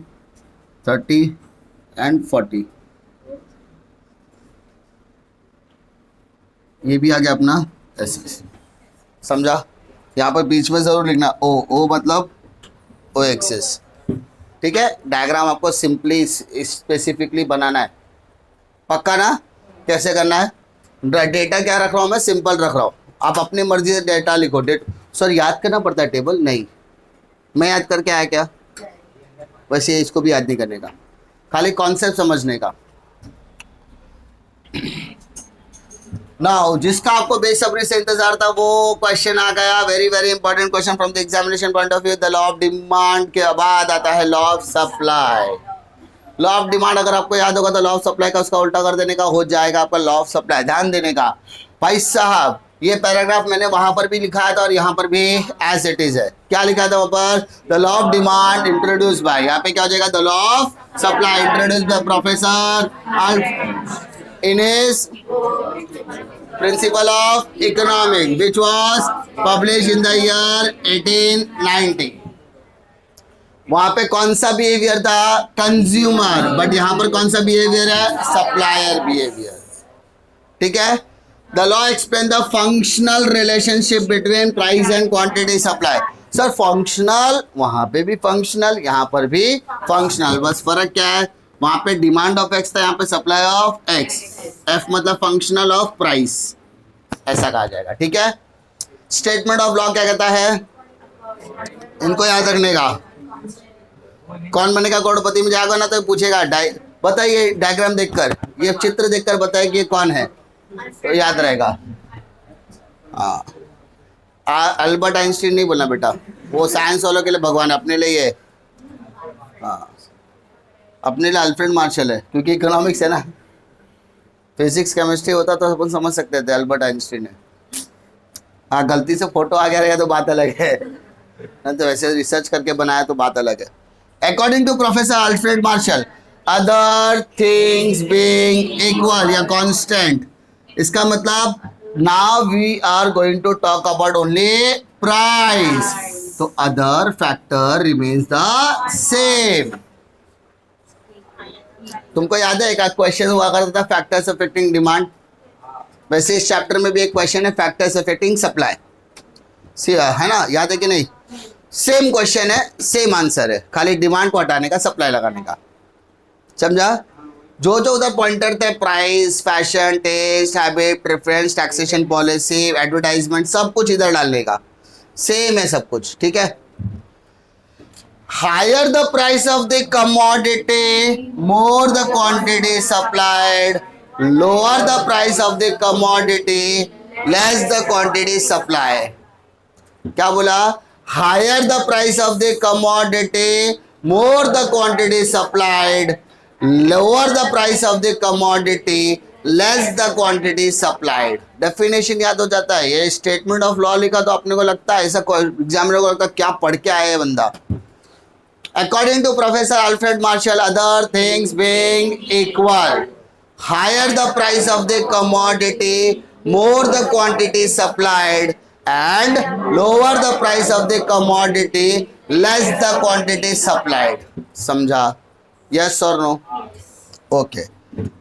30 एंड 40। ये भी आ गया अपना ऐसे, समझा। यहाँ पर बीच में ज़रूर लिखना ओ मतलब ओ एक्सिस, ठीक है। डायग्राम आपको सिंपली स्पेसिफिकली बनाना है, पक्का ना। कैसे करना है, डेटा क्या रख रहा हूँ मैं, सिंपल रख रहा हूँ, आप अपनी मर्जी से डेटा लिखो। सर याद करना पड़ता है टेबल, नहीं मैं याद करके आया क्या, वैसे इसको भी याद नहीं करने का, खाली कॉन्सेप्ट समझने का। नाउ जिसका आपको बेसब्री से इंतजार था वो क्वेश्चन आ गया, very very important question from the examination point of view. The law of demand के बाद आता है law of supply. Law of demand अगर आपको याद होगा तो लॉ ऑफ सप्लाई का उसका उल्टा कर देने का हो जाएगा आपका लॉ ऑफ सप्लाई। ध्यान देने का भाई साहब, ये पैराग्राफ मैंने वहां पर भी लिखा था और यहाँ पर भी एज इट इज है। क्या लिखा था वहां पर, the law of demand introduce by, यहाँ पे क्या हो जाएगा, the law of supply introduce by professor in his Principle of Economics, which was published in the year 1890। वहां पे कौन सा बिहेवियर था, कंज्यूमर, बट यहां पर कौन सा बिहेवियर है, सप्लायर बिहेवियर, ठीक है। The law explain the functional relationship between price and quantity supply. Sir functional, वहां पे भी फंक्शनल, यहां पर भी फंक्शनल, बस फर्क क्या है, वहां पे डिमांड ऑफ एक्स था, यहाँ पे सप्लाई ऑफ एक्स, एफ मतलब फंक्शनल ऑफ प्राइस, ऐसा कहा जाएगा, ठीक है। स्टेटमेंट ऑफ लॉ क्या कहता है, इनको याद रखने का। कौन बनेगा करोड़पति में जाएगा ना तो पूछेगा बताइए डायग्राम देखकर, ये चित्र देखकर बताइए कि ये कौन है, तो याद रहेगा। हाँ, अल्बर्ट आइंस्टीन नहीं बोलना बेटा, वो साइंस वालों के लिए भगवान है, अपने लिए ये, हाँ अपने लिए अल्फ्रेड मार्शल है, क्योंकि इकोनॉमिक्स है ना, फिजिक्स केमिस्ट्री होता तो अपन समझ सकते थे अल्बर्ट आइंस्टीन है। हाँ गलती से फोटो आ गया रहेगा तो बात अलग है, नहीं तो वैसे रिसर्च करके बनाया तो बात अलग है। According to professor Alfred Marshall, other things being equal या कांस्टेंट, इसका मतलब now we are going to talk about only price, तो other factor remains the same. तुमको याद है एक क्वेश्चन हुआ करता था फैक्टर्स अफेक्टिंग डिमांड, वैसे इस चैप्टर में भी एक क्वेश्चन है फैक्टर्स अफेक्टिंग सप्लाई, है ना, याद है कि नहीं, सेम क्वेश्चन है, सेम आंसर है, खाली डिमांड को हटाने का, सप्लाई लगाने का, समझा। जो जो उधर पॉइंटर थे, price, fashion, taste, habit, preference, taxation policy, advertisement, सब कुछ इधर डालने का, सेम है सब कुछ, ठीक है। Higher the price of the commodity, more the quantity supplied. Lower the price of the commodity, less the quantity supplied. क्या बोला, higher the price of the commodity, more the quantity supplied. Lower the price of the commodity, less the quantity supplied. Definition याद हो जाता है। ये statement of law लिखा तो अपने को लगता है ऐसा, एग्जामिनर को लगता है क्या पढ़ के आया है बंदा। According to Professor Alfred Marshall, other things being equal, higher the price of the commodity, more the quantity supplied, and lower the price of the commodity, less the quantity supplied. समझा? Yes or no? Okay.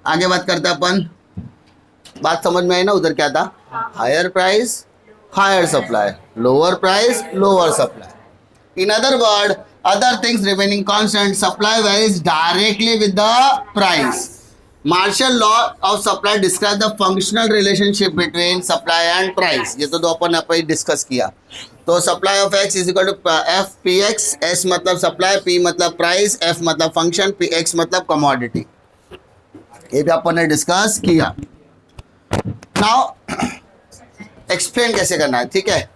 आगे बात करते हैं अपन। बात समझ में आई ना, उधर क्या था, higher price higher supply, lower price lower supply. In other word, other things remaining constant, supply varies directly with the price. Marshall law of supply describes the functional relationship between supply and price. ये तो दो अपन ही discuss किया। तो supply of x is equal to f p x, s मतलब supply, p मतलब price, f मतलब function, p x मतलब commodity। ये भी अपन ने डिस्कस किया। Now explain कैसे करना है, ठीक है।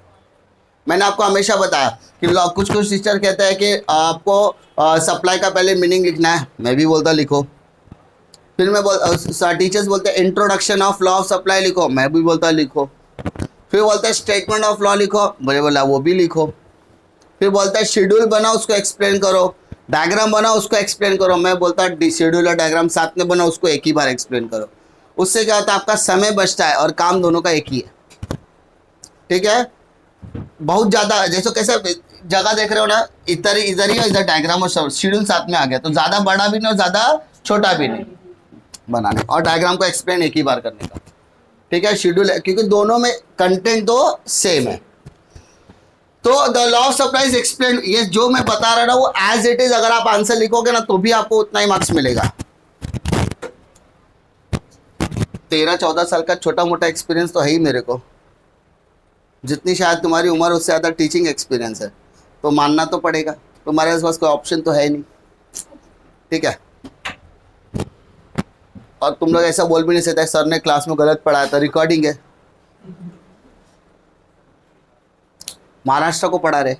मैंने आपको हमेशा बताया कि कुछ कुछ टीचर कहते हैं कि आपको सप्लाई का पहले मीनिंग लिखना है, मैं भी बोलता लिखो। फिर मैं टीचर्स बोलते हैं introduction of law of supply लिखो, मैं भी बोलता लिखो। फिर बोलते हैं स्टेटमेंट ऑफ लॉ लिखो, मुझे बोला वो भी लिखो। फिर बोलता है शेड्यूल बनाओ, उसको एक्सप्लेन करो, डायग्राम बनाओ, उसको एक्सप्लेन करो, मैं बोलता शेड्यूल और डायग्राम साथ में बनाओ, उसको एक ही बार एक्सप्लेन करो। उससे क्या होता है, आपका समय बचता है और काम दोनों का एक ही है। ठीक है, बहुत ज्यादा, जैसे कैसे जगह देख रहे हो ना, इधर इधर ही इधर डायग्राम और शेड्यूल साथ में आ गया, तो ज्यादा बड़ा भी नहीं और ज्यादा छोटा भी नहीं बनाने, और डायग्राम को एक्सप्लेन एक ही बार करने का। ठीक है, शेड्यूल है क्योंकि दोनों में कंटेंट तो सेम है। तो the law of supply is explain, ये जो मैं बता रहा हूं वो एज इट इज, अगर आप आंसर लिखोगे ना तो भी आपको उतना ही मार्क्स मिलेगा। 13-14 साल का छोटा मोटा एक्सपीरियंस तो है ही मेरे को, जितनी शायद तुम्हारी उम्र उससे ज़्यादा टीचिंग एक्सपीरियंस है, तो मानना तो पड़ेगा, तुम्हारे पास कोई ऑप्शन तो है नहीं। ठीक है, और तुम लोग ऐसा बोल भी नहीं सकते सर ने क्लास में गलत पढ़ाया था, रिकॉर्डिंग है, महाराष्ट्र को पढ़ा रहे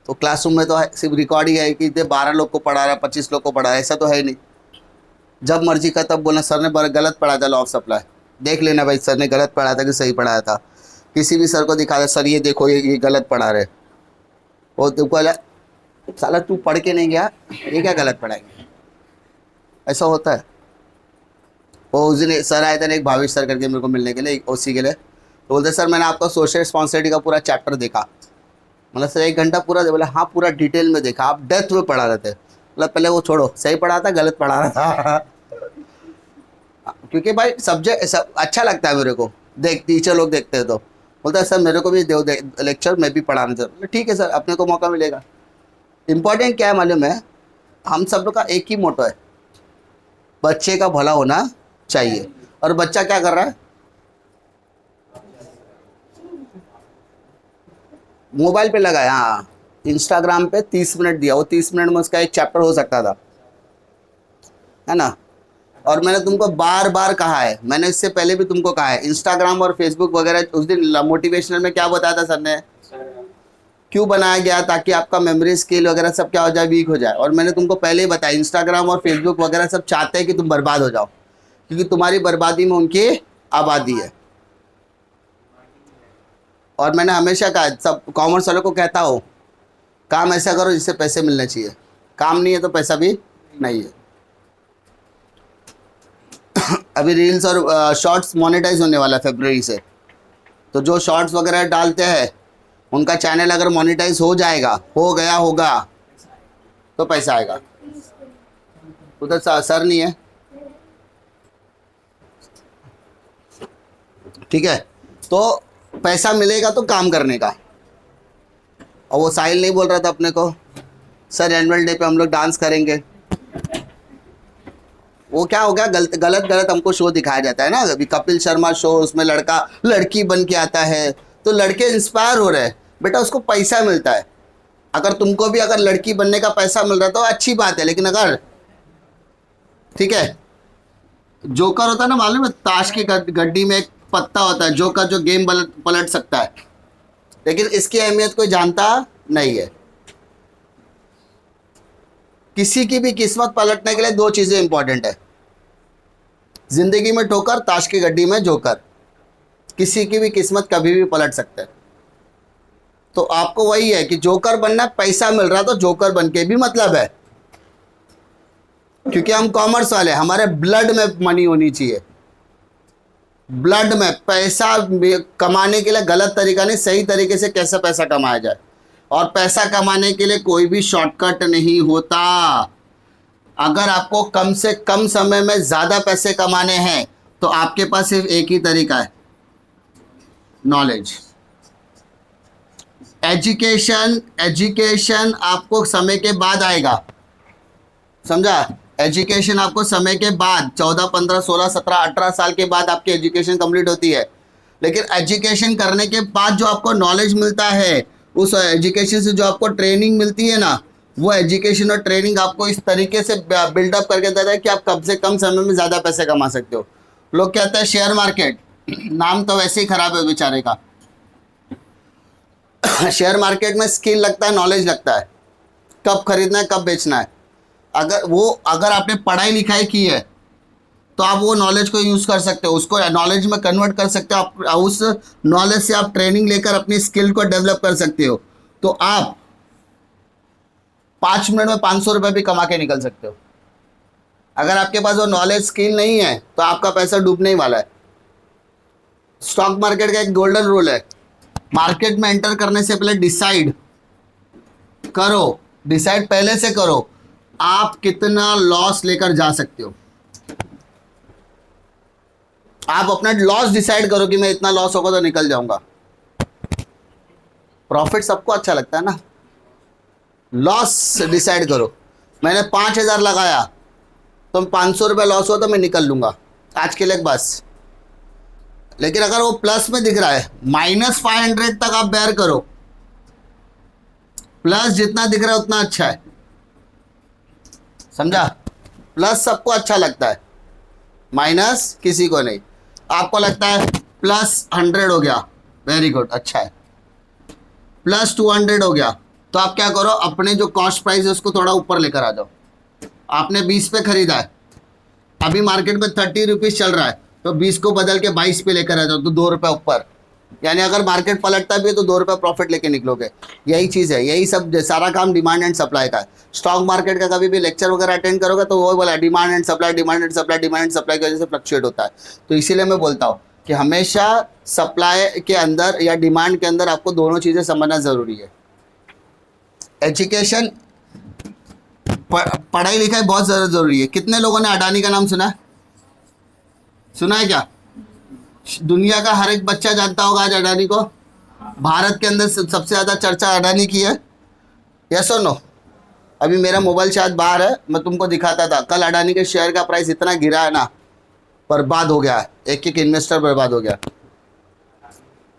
तो क्लासरूम में तो है सिर्फ रिकॉर्डिंग है कि 12 लोग को पढ़ा रहा है, 25 लोग को पढ़ा रहा है, ऐसा तो है ही नहीं। जब मर्जी का तब बोलना सर ने गलत पढ़ाया था, लॉ ऑफ सप्लाई देख लेना भाई सर ने गलत पढ़ाया था कि सही पढ़ाया था, किसी भी सर को दिखा दे सर ये देखो ये गलत पढ़ा रहे, वो तुमको साला तू पढ़ के नहीं गया, ये क्या गलत पढ़ाएंगे, ऐसा होता है। वो उस दिन सर आए थे ना, एक भावेश सर करके मेरे को मिलने के लिए ओसी के लिए, तो बोलते सर मैंने आपका सोशल रिस्पॉन्सिबिलिटी का पूरा चैप्टर देखा, मतलब सर 1 घंटा पूरा, बोले हाँ पूरा डिटेल में देखा, आप डेप्थ में पढ़ा रहे थे, मतलब पहले वो छोड़ो सही पढ़ा था गलत पढ़ा रहा था क्योंकि भाई सब्जेक्ट सब अच्छा लगता है मेरे को, देख टीचर लोग देखते हैं तो बोलता है सर मेरे को भी दो लेक्चर मैं भी पढ़ाना चाहता, ठीक है सर अपने को मौका मिलेगा। इम्पोर्टेंट क्या है मालूम है, हम सब लोग का एक ही मोटो है, बच्चे का भला होना चाहिए, और बच्चा क्या कर रहा है, मोबाइल पे लगा है, हाँ इंस्टाग्राम पे 30 मिनट दिया, वो 30 मिनट में उसका एक चैप्टर हो सकता था, है ना। और मैंने तुमको बार बार कहा है, मैंने इससे पहले भी तुमको कहा है, इंस्टाग्राम और फेसबुक वगैरह उस दिन मोटिवेशनल में क्या बताया था सर ने, क्यों बनाया गया, ताकि आपका मेमोरी स्किल वगैरह सब क्या हो जाए, वीक हो जाए। और मैंने तुमको पहले ही बताया इंस्टाग्राम और फेसबुक वगैरह सब चाहते हैं कि तुम बर्बाद हो जाओ, क्योंकि तुम्हारी बर्बादी में उनकी आबादी है। और मैंने हमेशा कहा, सब कॉमर्स वालों को कहता हूँ, काम ऐसा करो जिससे पैसे मिलने चाहिए, काम नहीं है तो पैसा भी नहीं है। अभी रील्स और शॉर्ट्स मोनेटाइज होने वाला है फरवरी से, तो जो शॉर्ट्स वगैरह डालते हैं उनका चैनल अगर मोनेटाइज हो जाएगा, हो गया होगा, तो पैसा आएगा। उधर सर नहीं है, ठीक है, तो पैसा मिलेगा तो काम करने का। और वो साहिल नहीं बोल रहा था अपने को सर एनुअल डे पे हम लोग डांस करेंगे, वो क्या हो गया, गलत गलत हमको शो दिखाया जाता है ना, अभी कपिल शर्मा शो, उसमें लड़का लड़की बन के आता है, तो लड़के इंस्पायर हो रहे हैं, बेटा उसको पैसा मिलता है। अगर तुमको भी अगर लड़की बनने का पैसा मिल रहा है तो अच्छी बात है, लेकिन अगर ठीक है, जोकर होता है ना मालूम है, ताश की गड्डी में एक पत्ता होता है, जोकर जो गेम पलट सकता है, लेकिन इसकी अहमियत कोई जानता नहीं है। किसी की भी किस्मत पलटने के लिए 2 चीजें इंपॉर्टेंट है, जिंदगी में ठोकर, ताश की गड्डी में जोकर, किसी की भी किस्मत कभी भी पलट सकता है। तो आपको वही है कि जोकर बनना, पैसा मिल रहा तो जोकर बन के भी मतलब है, क्योंकि हम कॉमर्स वाले, हमारे ब्लड में मनी होनी चाहिए, ब्लड में पैसा कमाने के लिए गलत तरीका नहीं, सही तरीके से कैसे पैसा कमाया जाए। और पैसा कमाने के लिए कोई भी शॉर्टकट नहीं होता। अगर आपको कम से कम समय में ज़्यादा पैसे कमाने हैं तो आपके पास सिर्फ एक ही तरीका है, नॉलेज, एजुकेशन। एजुकेशन आपको समय के बाद आएगा, समझा, एजुकेशन आपको समय के बाद 14, 15, 16, 17, 18 साल के बाद आपकी एजुकेशन कंप्लीट होती है। लेकिन एजुकेशन करने के बाद जो आपको नॉलेज मिलता है, उस एजुकेशन से जो आपको ट्रेनिंग मिलती है ना, वो एजुकेशन और ट्रेनिंग आपको इस तरीके से बिल्डअप करके देता है कि आप कम से कम समय में ज़्यादा पैसे कमा सकते हो। लोग कहते हैं शेयर मार्केट, नाम तो वैसे ही खराब है बेचारे का। शेयर मार्केट में स्किल लगता है, नॉलेज लगता है, कब खरीदना है कब बेचना है। अगर आपने पढ़ाई लिखाई की है तो आप वो नॉलेज को यूज़ कर सकते हो, उसको नॉलेज में कन्वर्ट कर सकते हो, आप उस नॉलेज से आप ट्रेनिंग लेकर अपनी स्किल को डेवलप कर सकते हो। तो आप 5 मिनट में 500 रुपये भी कमा के निकल सकते हो। अगर आपके पास वो नॉलेज स्किल नहीं है तो आपका पैसा डूबने ही वाला है। स्टॉक मार्केट का एक गोल्डन रूल है, मार्केट में एंटर करने से पहले डिसाइड पहले से करो आप कितना लॉस लेकर जा सकते हो। आप अपना लॉस डिसाइड करो कि मैं इतना लॉस होगा तो निकल जाऊंगा। प्रॉफिट सबको अच्छा लगता है ना, लॉस डिसाइड करो। मैंने 5,000 लगाया तो 500 रुपये लॉस हुआ तो मैं निकल लूंगा आज के लिए बस। लेकिन अगर वो प्लस में दिख रहा है -500 तक आप बेयर करो, प्लस जितना दिख रहा है उतना अच्छा है, समझा। प्लस सबको अच्छा लगता है, माइनस किसी को नहीं। आपको लगता है +100 हो गया, वेरी गुड, अच्छा है। +200 हो गया तो आप क्या करो, अपने जो कॉस्ट प्राइस है उसको थोड़ा ऊपर लेकर आ जाओ। आपने 20 पे खरीदा है, अभी मार्केट में 30 रुपीज़ चल रहा है, तो 20 को बदल के 22 पे लेकर आ जाओ, तो 2 रुपये ऊपर। यानी अगर मार्केट पलटता भी है तो 2 रुपये प्रॉफिट लेके निकलोगे। यही चीज़ है, यही सब सारा काम डिमांड एंड सप्लाई का है। स्टॉक मार्केट का कभी भी लेक्चर वगैरह अटेंड करोगे तो वो बोला demand and supply, demand and supply, demand and supply की वजह से फ्लक्चुएट होता है। तो इसीलिए मैं बोलता हूँ कि हमेशा सप्लाई के अंदर या डिमांड के अंदर आपको दोनों चीज़ें समझना ज़रूरी है। एजुकेशन, पढ़ाई लिखाई बहुत ज़्यादा ज़रूरी है। कितने लोगों ने अडानी का नाम सुना है? सुना है क्या? दुनिया का हर एक बच्चा जानता होगा आज अडानी को। भारत के अंदर सबसे ज़्यादा चर्चा अडानी की है, यस और नो? अभी मेरा मोबाइल शायद बाहर है, मैं तुमको दिखाता था। कल अडानी के शेयर का प्राइस इतना गिरा है ना, बर्बाद हो गया है, एक एक इन्वेस्टर बर्बाद हो गया।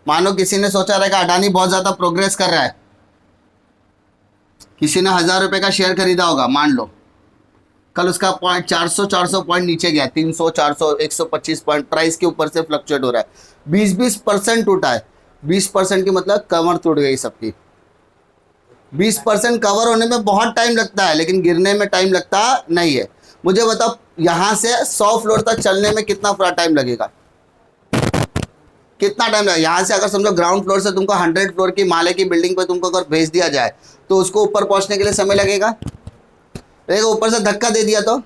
मानो किसी ने सोचा रहेगा अडानी बहुत ज़्यादा प्रोग्रेस कर रहा है, किसी ने 1000 रुपये का शेयर खरीदा होगा, मान लो कल उसका पॉइंट 400 पॉइंट नीचे गया, 300, 400, 125 पॉइंट प्राइस के ऊपर से फ्लक्चुएट हो रहा है। 20% टूटा है। 20% की मतलब कमर टूट गई सबकी। 20% कवर होने में बहुत टाइम लगता है, लेकिन गिरने में टाइम लगता नहीं है। मुझे बताओ यहाँ से 100 फ्लोर तक चलने में कितना टाइम लगेगा? कितना टाइम लगेगा? यहाँ से अगर समझो ग्राउंड फ्लोर से तुमको 100 फ्लोर की माले की बिल्डिंग पे तुमको अगर भेज दिया जाए तो उसको ऊपर पहुँचने के लिए समय लगेगा। ऊपर से धक्का दे दिया तो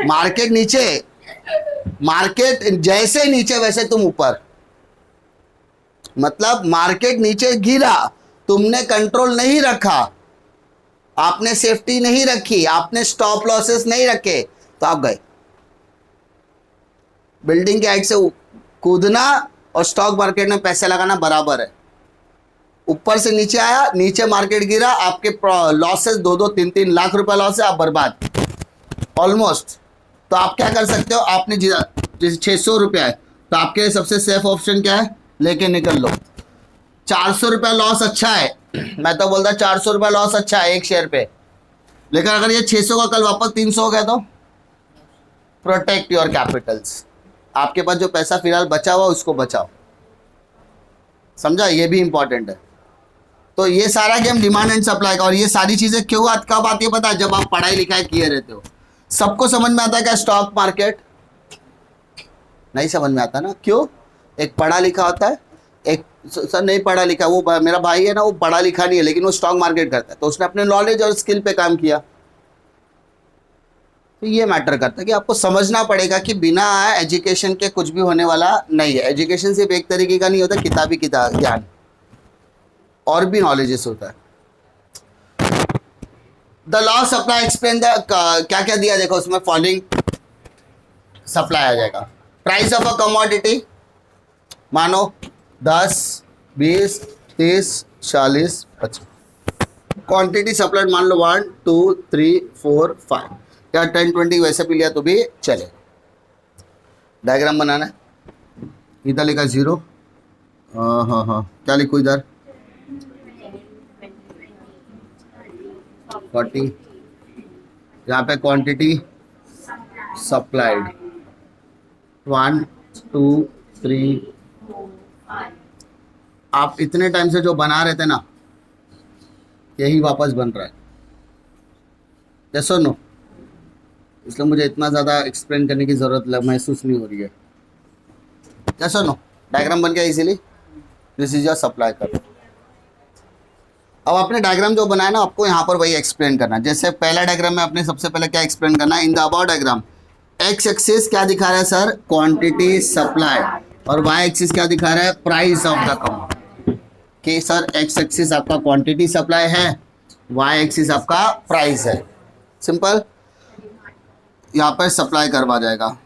मार्केट नीचे, मार्केट जैसे नीचे वैसे तुम ऊपर। मतलब मार्केट नीचे गिरा, तुमने कंट्रोल नहीं रखा, आपने सेफ्टी नहीं रखी, आपने स्टॉप लॉसेस नहीं रखे, तो आप गए। बिल्डिंग के हाइट से कूदना और स्टॉक मार्केट में पैसे लगाना बराबर है। ऊपर से नीचे आया, नीचे मार्केट गिरा, आपके लॉसेस 2-2, 3-3 लाख रुपए लॉस है, आप बर्बाद ऑलमोस्ट। तो आप क्या कर सकते हो? आपने जैसे 600 रुपया है तो आपके लिए सबसे सेफ ऑप्शन क्या है? लेके निकल लो। 400 रुपया लॉस अच्छा है, मैं तो बोलता 400 रुपया लॉस अच्छा है एक शेयर पे। लेकिन अगर ये 600 का कल वापस 300 हो गया तो प्रोटेक्ट योर कैपिटल्स। आपके पास जो पैसा फिलहाल बचा हुआ उसको बचाओ, समझा? ये भी इंपॉर्टेंट है। तो ये सारा गेम डिमांड एंड सप्लाई का। और ये सारी चीज़ें क्यों कब आती है पता है? जब आप पढ़ाई लिखाई किए रहते हो। सबको समझ में आता है क्या स्टॉक मार्केट? नहीं समझ में आता ना, क्यों? एक पढ़ा लिखा होता है, एक सर नहीं पढ़ा लिखा। वो मेरा भाई है ना, वो पढ़ा लिखा नहीं है लेकिन वो स्टॉक मार्केट करता है, तो उसने अपने नॉलेज और स्किल पे काम किया। तो ये मैटर करता है कि आपको समझना पड़ेगा कि बिना एजुकेशन के कुछ भी होने वाला नहीं है। एजुकेशन सिर्फ एक तरीके का नहीं होता, किताबी ज्ञान, और भी नॉलेजेस होता है। The law supply explain the, क्या क्या दिया देखो उसमें, फॉलोइंग सप्लाई आ जाएगा। प्राइस ऑफ अ कमोडिटी, मानो 10, 20, 30, 40, 50। क्वांटिटी सप्लाइड मान लो 1, 2, 3, 4, 5 या 10, 20 वैसे भी लिया तो भी चले। डायग्राम बनाना है। इधर लिखा 0, हाँ क्या लिखूँ इधर? 40, यहाँ पे क्वांटिटी सप्लाइड 1, 2, 3। आप इतने टाइम से जो बना रहे थे ना, यही वापस बन रहा है, यस और नो? इसलिए मुझे इतना ज़्यादा एक्सप्लेन करने की ज़रूरत महसूस नहीं हो रही है, यस और नो? डायग्राम बन गया easily. This is your supply curve. अब आपने डायग्राम जो बनाया ना, आपको यहाँ पर वही एक्सप्लेन करना है। जैसे पहला डायग्राम में आपने सबसे पहले क्या एक्सप्लेन करना है? In the about diagram x axis क्या दिखा रहा है सर? Quantity supply. और वाई एक्सिस क्या दिखा रहा है? Price of the commodity. कि सर एक्स एक्सिस आपका क्वांटिटी सप्लाई है, वाई एक्सिस आपका प्राइस है। सिंपल, यहाँ पर सप्लाई करवा जाएगा।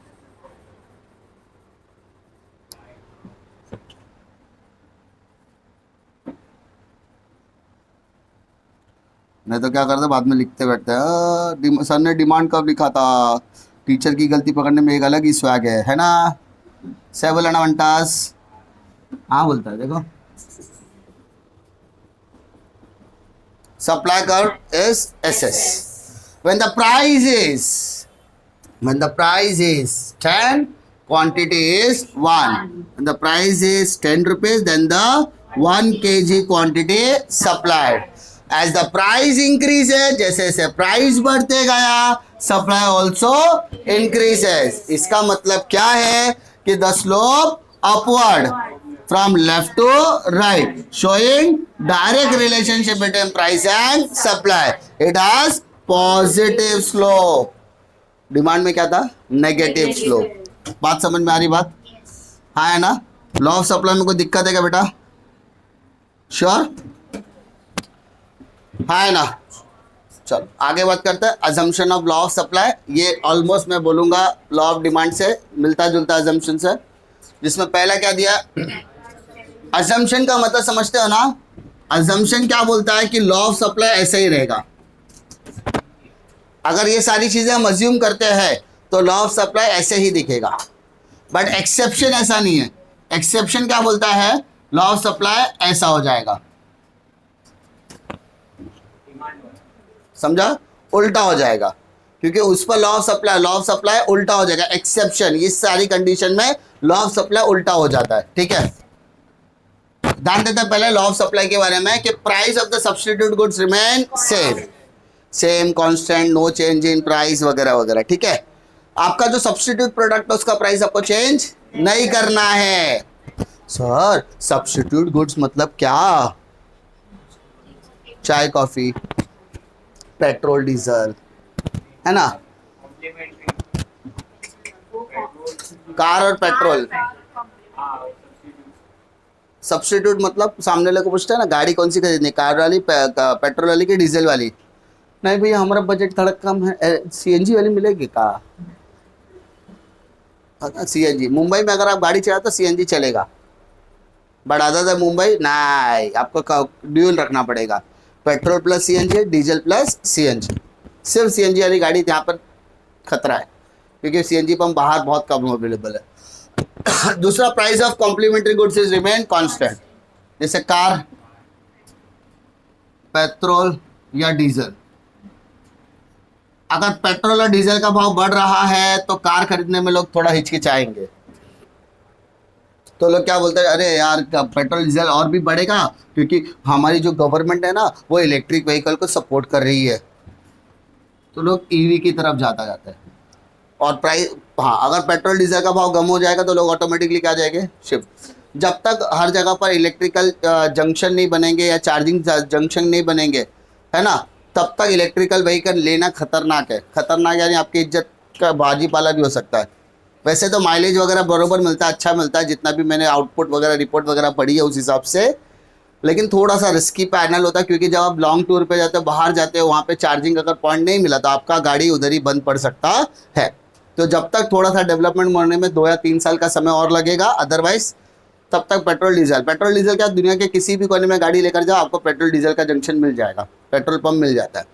नहीं तो क्या करते बाद में लिखते बैठते हैं सर ने डिमांड कब लिखा था। टीचर की गलती पकड़ने में एक अलग ही स्वैग है ना? सेवल एंड वंटास हाँ बोलता है देखो। Supply curve is SS when the price is 10, quantity is 1, and the price is 10 rupees, then the 1 kg quantity supplied. As the price increases, जैसे जैसे प्राइस बढ़ते गया सप्लाई ऑल्सो इंक्रीजेस। इसका मतलब क्या है कि the slope upward from left to right showing direct relationship between price and supply. It has positive slope. Demand में क्या था? Negative slope. बात समझ में आ रही बात? हाँ है ना? लॉ ऑफ सप्लाई में कोई दिक्कत है क्या बेटा? श्योर हाँ है ना? चलो आगे बात करते हैं assumption of law of supply. ये ऑलमोस्ट मैं बोलूंगा लॉ ऑफ डिमांड से मिलता जुलता अजम्पशन है, जिसमें पहला क्या दिया? अजम्पशन का मतलब समझते हो ना? अजम्पशन क्या बोलता है कि लॉ ऑफ सप्लाई ऐसे ही रहेगा। अगर ये सारी चीजें हम अज्यूम करते हैं तो लॉ ऑफ सप्लाई ऐसे ही दिखेगा। बट एक्सेप्शन ऐसा नहीं है। एक्सेप्शन क्या बोलता है? लॉ ऑफ सप्लाई ऐसा हो जाएगा। समझा? उल्टा हो जाएगा, क्योंकि उस पर लॉ ऑफ सप्लाई उल्टा हो जाएगा। एक्सेप्शन, इस सारी कंडीशन में लॉ ऑफ सप्लाई उल्टा हो जाता है। ठीक है, ध्यान देते हैं पहले लॉ ऑफ सप्लाई के बारे में कि price of the substitute goods remain same constant, no change in price वगैरह वगैरह। ठीक है, आपका जो सब्स्टिट्यूट प्रोडक्ट है उसका प्राइस आपको चेंज नहीं करना है। सर सब्स्टिट्यूट गुड्स मतलब क्या? चाय कॉफी, पेट्रोल डीजल, है ना? कार और पेट्रोल। सब्स्टिट्यूट मतलब सामने वाले को पूछते हैं ना गाड़ी कौन सी खरीदनी, कार वाली, पेट्रोल वाली कि डीजल वाली? नहीं भैया हमारा बजट थोड़ा कम है, CNG वाली मिलेगी का? CNG मुंबई में अगर आप गाड़ी चलाते तो CNG चलेगा, बट अदर मुंबई नहीं, आपको ड्यूल रखना पड़ेगा। Petrol plus CNG, diesel plus CNG। सिर्फ CNG वाली गाड़ी यहाँ पर खतरा है, क्योंकि CNG पंप बाहर बहुत कम अवेलेबल है। दूसरा, price of complementary goods is remain constant. जैसे कार, पेट्रोल या डीजल। अगर पेट्रोल और डीजल का भाव बढ़ रहा है तो कार खरीदने में लोग थोड़ा हिचकिचाएंगे। तो लोग क्या बोलते हैं, अरे यार पेट्रोल डीजल और भी बढ़ेगा, क्योंकि हमारी जो गवर्नमेंट है ना वो इलेक्ट्रिक व्हीकल को सपोर्ट कर रही है। तो लोग EV की तरफ जाते हैं। और प्राइस, हाँ, अगर पेट्रोल डीजल का भाव कम हो जाएगा तो लोग ऑटोमेटिकली क्या जाएंगे? शिफ्ट। जब तक हर जगह पर इलेक्ट्रिकल जंक्शन नहीं बनेंगे या चार्जिंग जंक्शन नहीं बनेंगे, है ना, तब तक इलेक्ट्रिकल व्हीकल लेना खतरनाक है। खतरनाक यानी आपकी इज्जत का बाजीपाला भी हो सकता है। वैसे तो माइलेज वगैरह बरोबर मिलता है, अच्छा मिलता है, जितना भी मैंने आउटपुट वगैरह रिपोर्ट वगैरह पढ़ी है उस हिसाब से। लेकिन थोड़ा सा रिस्की पैनल होता है, क्योंकि जब आप लॉन्ग टूर पे जाते हो, बाहर जाते हो, वहाँ पे चार्जिंग अगर पॉइंट नहीं मिला तो आपका गाड़ी उधर ही बंद पड़ सकता है। तो जब तक थोड़ा सा डेवलपमेंट होने में 2 या 3 साल का समय और लगेगा, अदरवाइज तब तक पेट्रोल डीजल क्या, दुनिया के किसी भी कोने में गाड़ी लेकर जाओ आपको पेट्रोल डीजल का जंक्शन मिल जाएगा, पेट्रोल पंप मिल जाता है।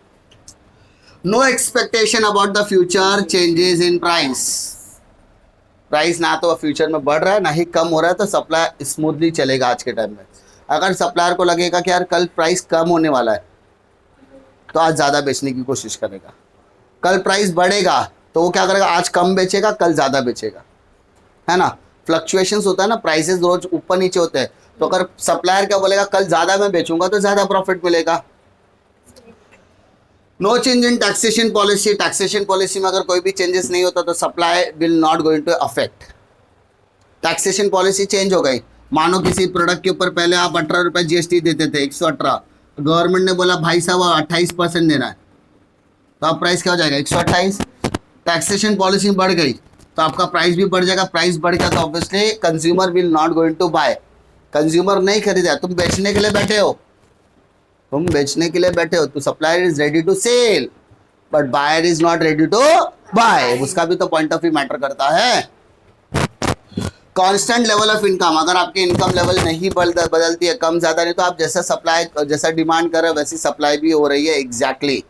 No expectation about the future changes in price. Price ना तो फ्यूचर में बढ़ रहा है ना ही कम हो रहा है, तो सप्लाई स्मूथली चलेगा आज के टाइम में। अगर सप्लायर को लगेगा कि यार कल प्राइस कम होने वाला है तो आज ज़्यादा बेचने की कोशिश करेगा। कल प्राइस बढ़ेगा तो वो क्या करेगा, आज कम बेचेगा, कल ज़्यादा बेचेगा, है ना। फ्लक्चुएशंस होता है ना, प्राइसेस रोज ऊपर नीचे होते हैं। तो अगर सप्लायर क्या बोलेगा, कल ज़्यादा मैं बेचूंगा तो ज़्यादा प्रॉफिट मिलेगा। No change in taxation policy. Taxation policy में अगर कोई भी चेंजेस नहीं होता तो supply will not going to affect. Taxation policy change हो गई, मानो किसी प्रोडक्ट के ऊपर पहले आप 18 रुपये GST देते थे, 118, गवर्नमेंट ने बोला भाई साहब 28% देना है, तो अब प्राइस क्या हो जाएगा, 128। टैक्सेशन पॉलिसी बढ़ गई तो आपका प्राइस भी बढ़ जाएगा, प्राइस बढ़ गया तो obviously consumer will not going to buy, consumer नहीं खरीदा, तुम बेचने के लिए बैठे हो, तुम बेचने के लिए बैठे हो, तो supplier is ready to sell but buyer is not ready to buy, उसका भी तो पॉइंट ऑफ व्यू मैटर करता है। कांस्टेंट लेवल ऑफ इनकम, अगर आपकी इनकम लेवल नहीं बदलती है, कम ज्यादा नहीं, तो आप जैसा सप्लाई जैसा डिमांड कर रहे हो वैसी सप्लाई भी हो रही है। Exactly.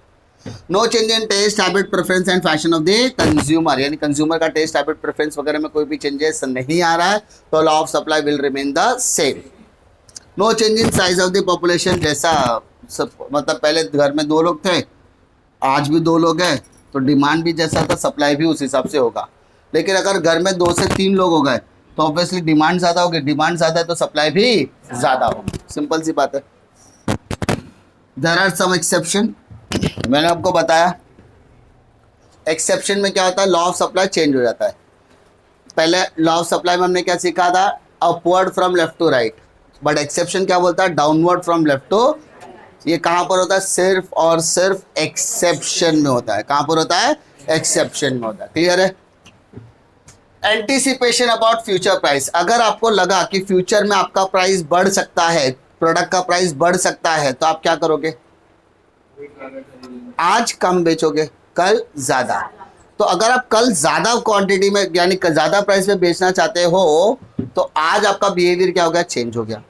No change in taste habit preference and fashion of the consumer, यानी कंज्यूमर का टेस्ट हैबिट प्रेफरेंस वगैरह में कोई भी चेंजेस नहीं आ रहा है, तो law of supply will remain the same. No change in size of the population, जैसा मतलब पहले घर में 2 लोग थे, आज भी 2 लोग हैं, तो डिमांड भी जैसा था सप्लाई भी उस हिसाब से होगा। लेकिन अगर घर में 2 से 3 लोग हो गए तो ऑब्वियसली डिमांड ज़्यादा होगी, डिमांड ज़्यादा है तो सप्लाई भी ज़्यादा होगी, सिंपल सी बात है। देयर आर सम एक्सेप्शन, मैंने आपको बताया एक्सेप्शन में क्या होता है, लॉ ऑफ सप्लाई चेंज हो जाता है। पहले लॉ ऑफ सप्लाई में हमने क्या सीखा था, upward from left to right, but exception क्या बोलता है, डाउनवर्ड फ्रॉम लेफ्ट टू। ये कहाँ पर होता है, सिर्फ और सिर्फ एक्सेप्शन में होता है। कहाँ पर होता है, एक्सेप्शन में होता है। क्लियर है। एंटीसिपेशन अबाउट फ्यूचर प्राइस, अगर आपको लगा कि फ्यूचर में आपका प्राइस बढ़ सकता है, प्रोडक्ट का प्राइस बढ़ सकता है, तो आप क्या करोगे, आज कम बेचोगे, कल ज्यादा। तो अगर आप कल ज्यादा क्वांटिटी में यानी ज्यादा प्राइस में बेचना चाहते हो तो आज आपका बिहेवियर क्या हो गया, चेंज हो गया।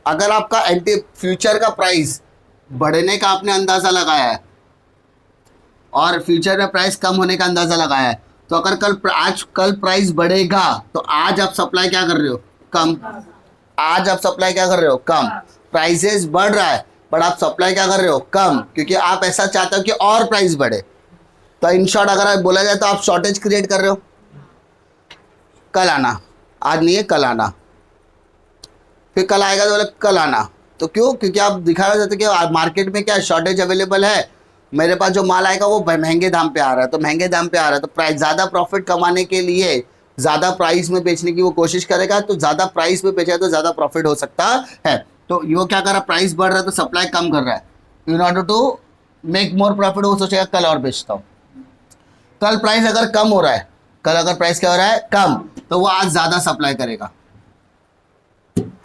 अगर आपका एंटी फ्यूचर का प्राइस बढ़ने का आपने अंदाजा लगाया है और फ्यूचर में प्राइस कम होने का अंदाजा लगाया है, तो अगर कल प्राइस बढ़ेगा तो आज आप सप्लाई क्या कर रहे हो, कम। आज आप सप्लाई क्या कर रहे हो, कम। प्राइसेस बढ़ रहा है बट आप सप्लाई क्या कर रहे हो, कम, क्योंकि आप ऐसा चाहते हो कि और प्राइस बढ़े। तो इन शॉर्ट अगर आप बोला जाए तो आप शॉर्टेज क्रिएट कर रहे हो। कल आना, आज नहीं है कल आना, फिर कल आएगा तो बोले कल आना। तो क्यों, क्योंकि आप दिखा रहे थे कि मार्केट में क्या शॉर्टेज अवेलेबल है, मेरे पास जो माल आएगा वो महंगे दाम पे आ रहा है, तो महंगे दाम पे आ रहा है तो प्राइस ज़्यादा प्रॉफिट कमाने के लिए ज़्यादा प्राइस में बेचने की वो कोशिश करेगा, तो ज़्यादा प्राइस में बेचा तो ज़्यादा प्रॉफिट हो सकता है। तो वो क्या कर रहा है, प्राइस बढ़ रहा है तो सप्लाई कम कर रहा है, in order to make more profit वो सोचेगा कल और बेचता हूँ। कल प्राइस अगर कम हो रहा है, कल अगर प्राइस क्या हो रहा है, कम, तो वो आज ज़्यादा सप्लाई करेगा,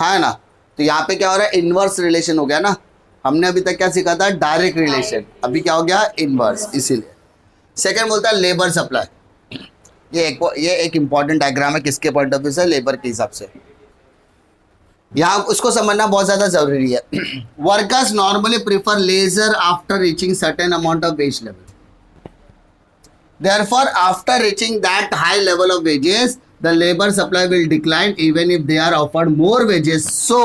है ना। तो यहाँ पे क्या हो रहा है, इनवर्स रिलेशन हो गया ना। हमने अभी तक क्या सीखा था, डायरेक्ट रिलेशन, अभी क्या हो गया, इनवर्स। इसीलिए सेकंड बोलता है लेबर सप्लाई। ये एक इंपॉर्टेंट डायग्राम है, किसके पॉइंट ऑफ व्यू से, लेबर के हिसाब से। यहाँ उसको समझना बहुत ज्यादा जरूरी है। Workers normally prefer leisure after reaching certain amount of wage level, therefore after reaching that high level of wages the labor supply will decline even if they are offered more wages, so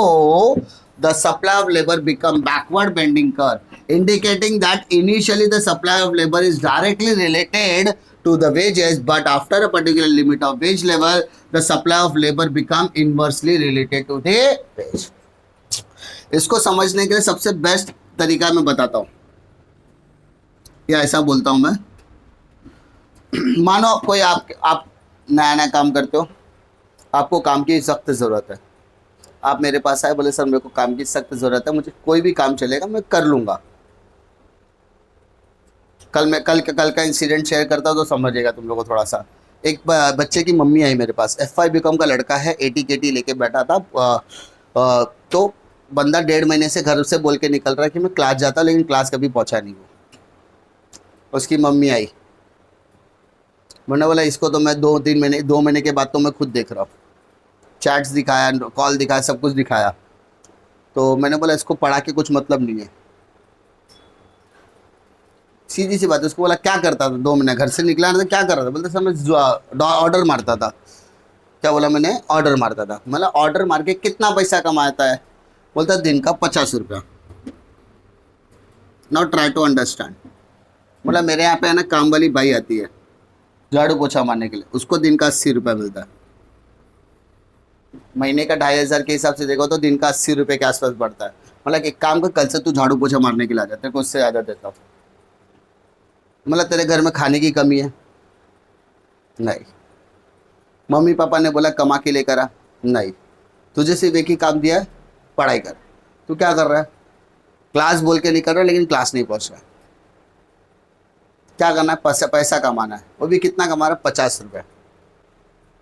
the supply of labor become backward bending curve indicating that initially the supply of labor is directly related to the wages but after a particular limit of wage level the supply of labor become inversely related to the wage। इसको समझने के लिए सबसे best तरीका मैं बताता हूँ, या ऐसा बोलता हूँ मैं। मानो कोई आप नया नया काम करते हो, आपको काम की सख्त ज़रूरत है, आप मेरे पास आए, बोले सर मेरे को काम की सख्त ज़रूरत है, मुझे कोई भी काम चलेगा मैं कर लूँगा। कल का इंसिडेंट शेयर करता हूँ तो समझेगा तुम लोगों को थोड़ा सा। एक बच्चे की मम्मी आई मेरे पास, F5 बीकॉम का लड़का है, AT-KT लेके बैठा था। तो बंदा 1.5 महीने से घर से बोल के निकल रहा है कि मैं क्लास जाता, लेकिन क्लास कभी पहुँचा नहीं वो। उसकी मम्मी आई, मैंने बोला इसको तो मैं 2 महीने के बाद तो मैं खुद देख रहा हूँ, चैट्स दिखाया, कॉल दिखाया, सब कुछ दिखाया। तो मैंने बोला इसको पढ़ा के कुछ मतलब नहीं है, सीधी सी बात है। उसको बोला क्या करता था, 2 महीने घर से निकला था, क्या कर रहा था, बोलते सर मैं ऑर्डर मारता था। क्या बोला मैंने, ऑर्डर मारता था। मतलब ऑर्डर मार के कितना पैसा कमाता है, बोलता दिन का 50 रुपया। Not try to understand. बोला मेरे यहाँ पे है ना काम वाली बाई आती है झाड़ू पोछा मारने के लिए, उसको दिन का 80 रुपया मिलता है। महीने का 2500 के हिसाब से देखो तो दिन का 80 रुपये के आसपास बढ़ता है। मतलब एक काम कर, कल से तू झाड़ू पोछा मारने के लिए आ जाते को उससे ज़्यादा देता हूँ। मतलब तेरे घर में खाने की कमी है नहीं, मम्मी पापा ने बोला कमा के लेकर आ नहीं, तुझे सिर्फ एक ही काम दिया है, पढ़ाई कर। तू क्या कर रहा है, क्लास बोल के नहीं कर रहा, लेकिन क्लास नहीं पहुँच रहा। क्या करना है, पैसा पैसा कमाना है। वो भी कितना कमा रहा है, 50 रुपये।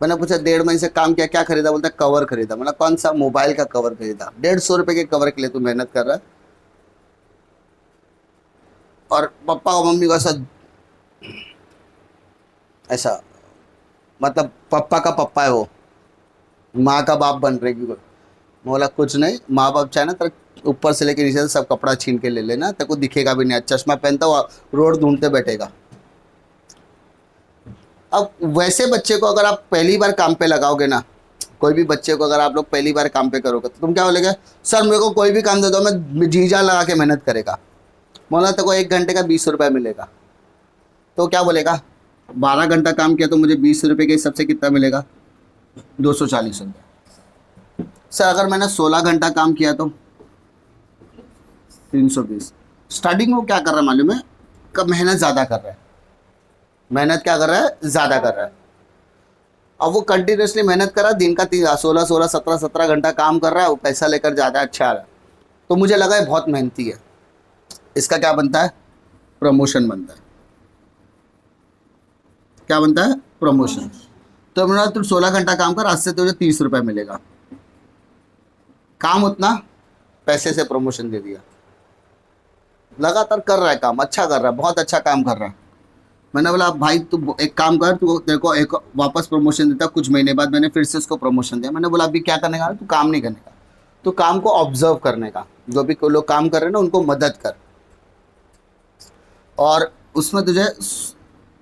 मैंने पूछा 1.5 महीने से काम किया, क्या खरीदा? बोलता है कवर खरीदा। मतलब कौन सा? मोबाइल का कवर खरीदा। 150 रुपये के कवर के लिए तू मेहनत कर रहा है। और पापा और मम्मी को ऐसा ऐसा, मतलब पापा का पप्पा है वो, माँ का बाप बन रहे की। बोला कुछ नहीं, माँ बाप चाहे ना तो ऊपर से लेके नीचे से सब कपड़ा छीन के ले लेना, तेरे को दिखेगा भी नहीं। चश्मा पहनता हुआ रोड ढूंढते बैठेगा। अब वैसे बच्चे को अगर आप पहली बार काम पे लगाओगे ना, कोई भी बच्चे को अगर आप लोग पहली बार काम पे करोगे तो तुम क्या बोलेगे, सर मेरे को कोई भी काम दे दो, मैं जी जान लगा के मेहनत करेगा। बोला तेरे को 1 घंटे का 20 रुपये मिलेगा, तो क्या बोलेगा, 12 घंटा काम किया तो मुझे 20 रुपये के हिसाब से कितना मिलेगा, 240 रुपये। सर अगर मैंने 16 घंटा काम किया तो 320। स्टार्टिंग में वो क्या कर रहा है मालूम है, कब मेहनत ज़्यादा कर रहा है, मेहनत क्या कर रहा है, ज़्यादा कर रहा है। अब वो कंटिन्यूसली मेहनत कर रहा है, दिन का 16 17 घंटा काम कर रहा है, वो पैसा लेकर ज़्यादा अच्छा आ रहा है। तो मुझे लगा है बहुत मेहनती है, इसका क्या बनता है, प्रमोशन बनता है। क्या बनता है, प्रमोशन। तो मेरा तू 16 घंटा काम कर, आज से तुझे 30 रुपये मिलेगा। काम उतना, पैसे से प्रमोशन दे दिया। लगातार कर रहा है काम, अच्छा कर रहा है, बहुत अच्छा काम कर रहा है। मैंने बोला भाई तू एक काम कर, तू तेरे को एक वापस प्रमोशन देता। कुछ महीने बाद मैंने फिर से उसको प्रमोशन दिया। मैंने बोला अभी क्या करने का, तू काम नहीं करने का, तू काम को ऑब्जर्व करने का। जो भी लोग काम कर रहे हैं ना उनको मदद कर, और उसमें तुझे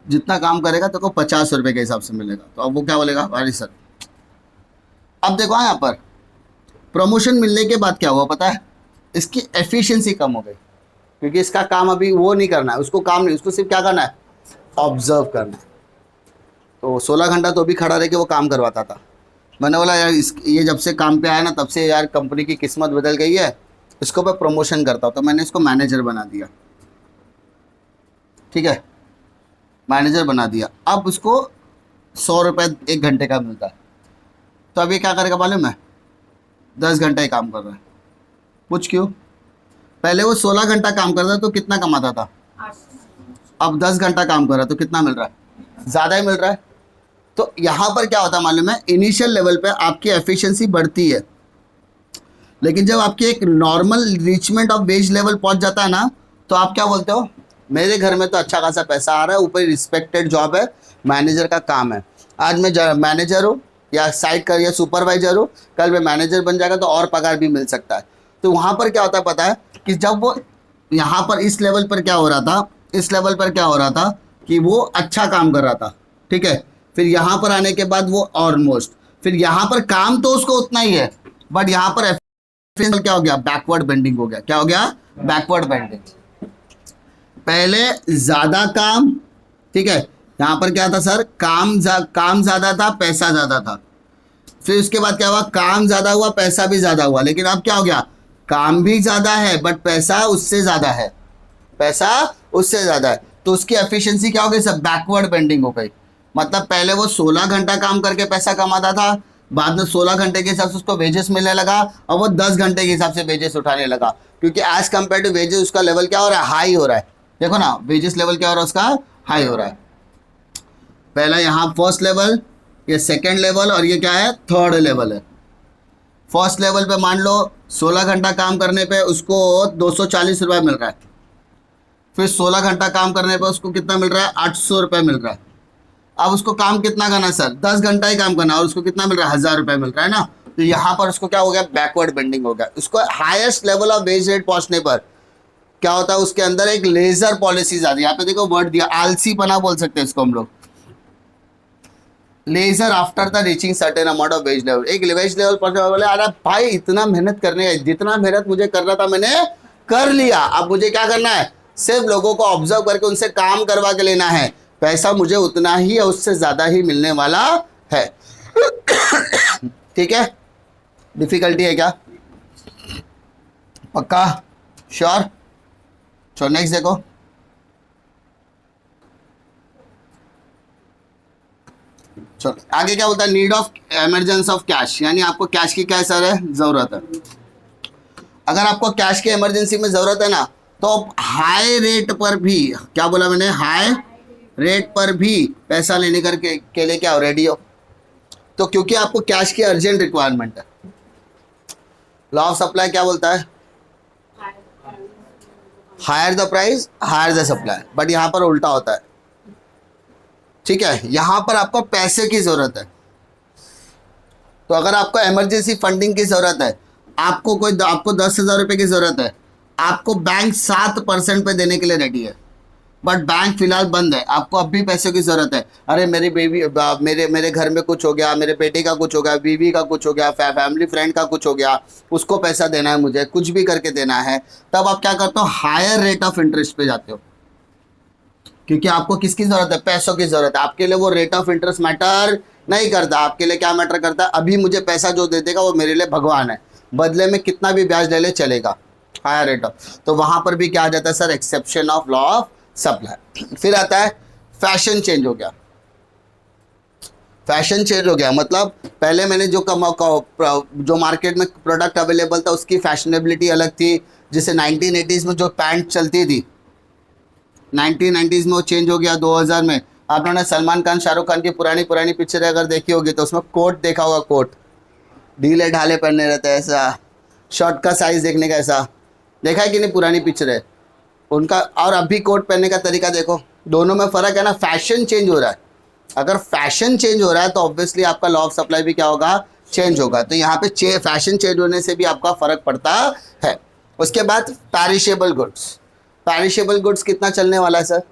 जितना काम करेगा तो को 50 रुपये के हिसाब से मिलेगा। तो अब वो क्या बोलेगा, अरे सर। अब देखो यहाँ पर प्रमोशन मिलने के बाद क्या हुआ पता है, इसकी एफिशिएंसी कम हो गई, क्योंकि इसका काम अभी वो नहीं करना है, उसको काम नहीं, उसको सिर्फ क्या करना है, ऑब्जर्व करना है। तो 16 घंटा तो भी खड़ा रह के वो काम करवाता था। मैंने बोला यार ये जब से काम पे आया ना तब से यार कंपनी की किस्मत बदल गई है, इसको मैं प्रमोशन करता हूँ। तो मैंने इसको मैनेजर बना दिया, ठीक है, मैनेजर बना दिया। अब उसको 100 रुपये 1 घंटे का मिलता है। तो अब ये क्या करेगा मालूम है, 10 घंटा ही काम कर रहा है। पूछ क्यों, पहले वो 16 घंटा काम करता तो कितना कमाता था, अब 10 घंटा काम कर रहा है तो कितना मिल रहा है, ज़्यादा ही मिल रहा है। तो यहाँ पर क्या होता है मालूम है, इनिशियल लेवल पे आपकी एफिशिएंसी बढ़ती है, लेकिन जब आपकी एक नॉर्मल रीचमेंट ऑफ वेज लेवल पहुँच जाता है ना, तो आप क्या बोलते हो, मेरे घर में तो अच्छा खासा पैसा आ रहा है, ऊपर रिस्पेक्टेड जॉब है, मैनेजर का काम है। आज मैं मैनेजर हूँ या साइड का या सुपरवाइजर हूँ, कल मैं मैनेजर बन जाएगा तो और पगार भी मिल सकता है। तो वहाँ पर क्या होता है पता है, कि जब वो यहाँ पर इस लेवल पर क्या हो रहा था, इस लेवल पर क्या हो रहा था कि वो अच्छा काम कर रहा था, ठीक है। फिर यहाँ पर आने के बाद वो ऑलमोस्ट, फिर यहाँ पर काम तो उसको उतना ही है, बट यहाँ पर एफिशिएंसी क्या हो गया, बैकवर्ड बेंडिंग हो गया। क्या हो गया, बैकवर्ड बेंडिंग। पहले ज़्यादा काम, ठीक है, यहाँ पर क्या था सर, काम ज़्यादा था, पैसा ज़्यादा था। फिर उसके बाद क्या हुआ, काम ज़्यादा हुआ, पैसा भी ज़्यादा हुआ। लेकिन अब क्या हो गया, काम भी ज़्यादा है बट पैसा उससे ज़्यादा है, पैसा उससे ज़्यादा है। तो उसकी एफिशिएंसी क्या हो गई, सब बैकवर्ड बेंडिंग हो गई। मतलब पहले वो 16 घंटा काम करके पैसा कमाता था, बाद में 16 घंटे के हिसाब से उसको वेजेस मिलने लगा, और वो 10 घंटे के हिसाब से वेजेस उठाने लगा, क्योंकि एज कम्पेयर टू वेजेस उसका लेवल क्या हो रहा है, हाई हो रहा है। देखो ना वेजेस लेवल क्या हो रहा है उसका, हाई हो रहा है। पहला यहाँ फर्स्ट लेवल, ये सेकेंड लेवल, और ये क्या है, थर्ड लेवल है। फर्स्ट लेवल पे मान लो 16 घंटा काम करने पे उसको 240 रुपये मिल रहा है। फिर 16 घंटा काम करने पे उसको कितना मिल रहा है, 800 रुपये मिल रहा है। अब उसको काम कितना करना है सर, 10 घंटा ही काम करना है, और उसको कितना मिल रहा है, 1000 रुपये मिल रहा है ना। तो यहाँ पर उसको क्या हो गया, बैकवर्ड बेंडिंग हो गया। उसको highest level of wage rate पहुँचने पर क्या होता है, उसके अंदर एक लेजर पॉलिसीज आती है। यहाँ पे देखो वर्ड दिया, आलसी पना बोल सकते हैं इसको हम लोग, leisure after the reaching certain amount of wage level. एक वेज लेवल पर बोले अरे भाई इतना मेहनत करने है, जितना मेहनत मुझे करना था मैंने कर लिया, अब मुझे क्या करना है, सिर्फ लोगों को ऑब्जर्व करके उनसे काम करवा के लेना है, पैसा मुझे उतना ही या उससे ज़्यादा ही मिलने वाला है। ठीक है, डिफिकल्टी है क्या, पक्का, श्योर। चलो नेक्स्ट देखो, चलो आगे क्या बोलता है, need of emergency of cash, यानी आपको कैश की क्या सर है, ज़रूरत है। अगर आपको कैश की इमरजेंसी में ज़रूरत है ना, तो हाई रेट पर भी, क्या बोला मैंने, हाई रेट पर भी पैसा लेने के लिए क्या हो, रेडी हो। तो क्योंकि आपको कैश की अर्जेंट रिक्वायरमेंट है, लॉ ऑफ सप्लाई क्या बोलता है, higher the price higher the supply, but यहाँ पर उल्टा होता है। ठीक है, यहाँ पर आपको पैसे की जरूरत है, तो अगर आपको इमरजेंसी फंडिंग की जरूरत है, आपको 10,000 रुपये की जरूरत है, आपको बैंक 7% पे देने के लिए रेडी है, बट बैंक फिलहाल बंद है, आपको अब भी पैसों की जरूरत है। अरे मेरी बेबी, मेरे घर में कुछ हो गया, मेरे बेटे का कुछ हो गया, बीवी का कुछ हो गया, फैमिली फ्रेंड का कुछ हो गया, उसको पैसा देना है, मुझे कुछ भी करके देना है, तब आप क्या करते हो, हायर रेट ऑफ इंटरेस्ट पे जाते हो, क्योंकि आपको किसकी जरूरत है, पैसों की जरूरत है। आपके लिए वो रेट ऑफ इंटरेस्ट मैटर नहीं करता, आपके लिए क्या मैटर करता है, अभी मुझे पैसा जो दे देगा वो मेरे लिए भगवान है, बदले में कितना भी ब्याज ले ले चलेगा, हायर रेट ऑफ। तो वहां पर भी क्या आ जाता है sir, exception of law of supply. फिर आता है फैशन चेंज हो गया। फैशन चेंज हो गया मतलब पहले मैंने जो मार्केट में प्रोडक्ट अवेलेबल था उसकी फैशनेबिलिटी अलग थी, जैसे 1980s में जो पैंट चलती थी, 1990s में वो चेंज हो गया 2000 में। आपने सलमान खान शाहरुख खान की पुरानी पिक्चर अगर देखी होगी तो उसमें कोट देखा होगा, कोट ढीले ढाले पहनने रहते हैं, ऐसा शर्ट का साइज देखने का, ऐसा देखा है कि नहीं, पुरानी पिक्चर है उनका, और अभी कोट पहनने का तरीका देखो, दोनों में फ़र्क है ना, फैशन चेंज हो रहा है। अगर फैशन चेंज हो रहा है तो ऑब्वियसली आपका लॉ ऑफ सप्लाई भी क्या होगा, चेंज होगा। तो यहाँ पे फैशन चेंज होने से भी आपका फ़र्क पड़ता है। उसके बाद पैरिशेबल गुड्स। पैरिशेबल गुड्स कितना चलने वाला है सर,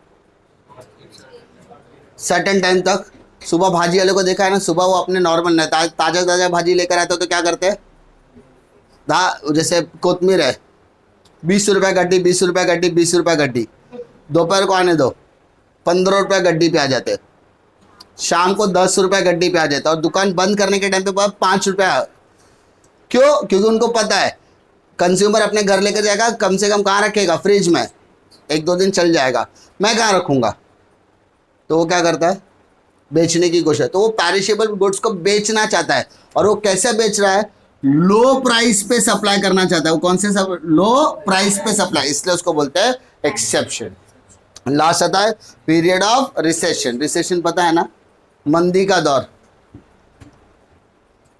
सर्टेन टाइम तक। सुबह भाजी वाले को देखा है ना, सुबह वो अपने नॉर्मल ताज़ा भाजी लेकर आते हो तो क्या करते हैं, जैसे कोतमीर है 20 रुपये गड्डी, 20 रुपये गड्डी, 20 रुपये गड्डी, दोपहर को आने दो 15 रुपये गड्डी पे आ जाते, शाम को 10 रुपये गड्डी पे आ जाता, और दुकान बंद करने के टाइम पे 5 रुपया। क्यों? क्योंकि उनको पता है कंज्यूमर अपने घर लेकर जाएगा, कम से कम कहाँ रखेगा, फ्रिज में, 1-2 दिन चल जाएगा, मैं कहाँ रखूँगा, तो वो क्या करता है, बेचने की कोशिश। तो वो पैरिशेबल गुड्स को बेचना चाहता है, और वो कैसे बेच रहा है, लो प्राइस पे सप्लाई करना चाहता है। वो कौन से लो प्राइस पे सप्लाई, इसलिए उसको बोलते हैं एक्सेप्शन। लास्ट आता है पीरियड ऑफ रिसेशन। रिसेशन पता है ना, मंदी का दौर।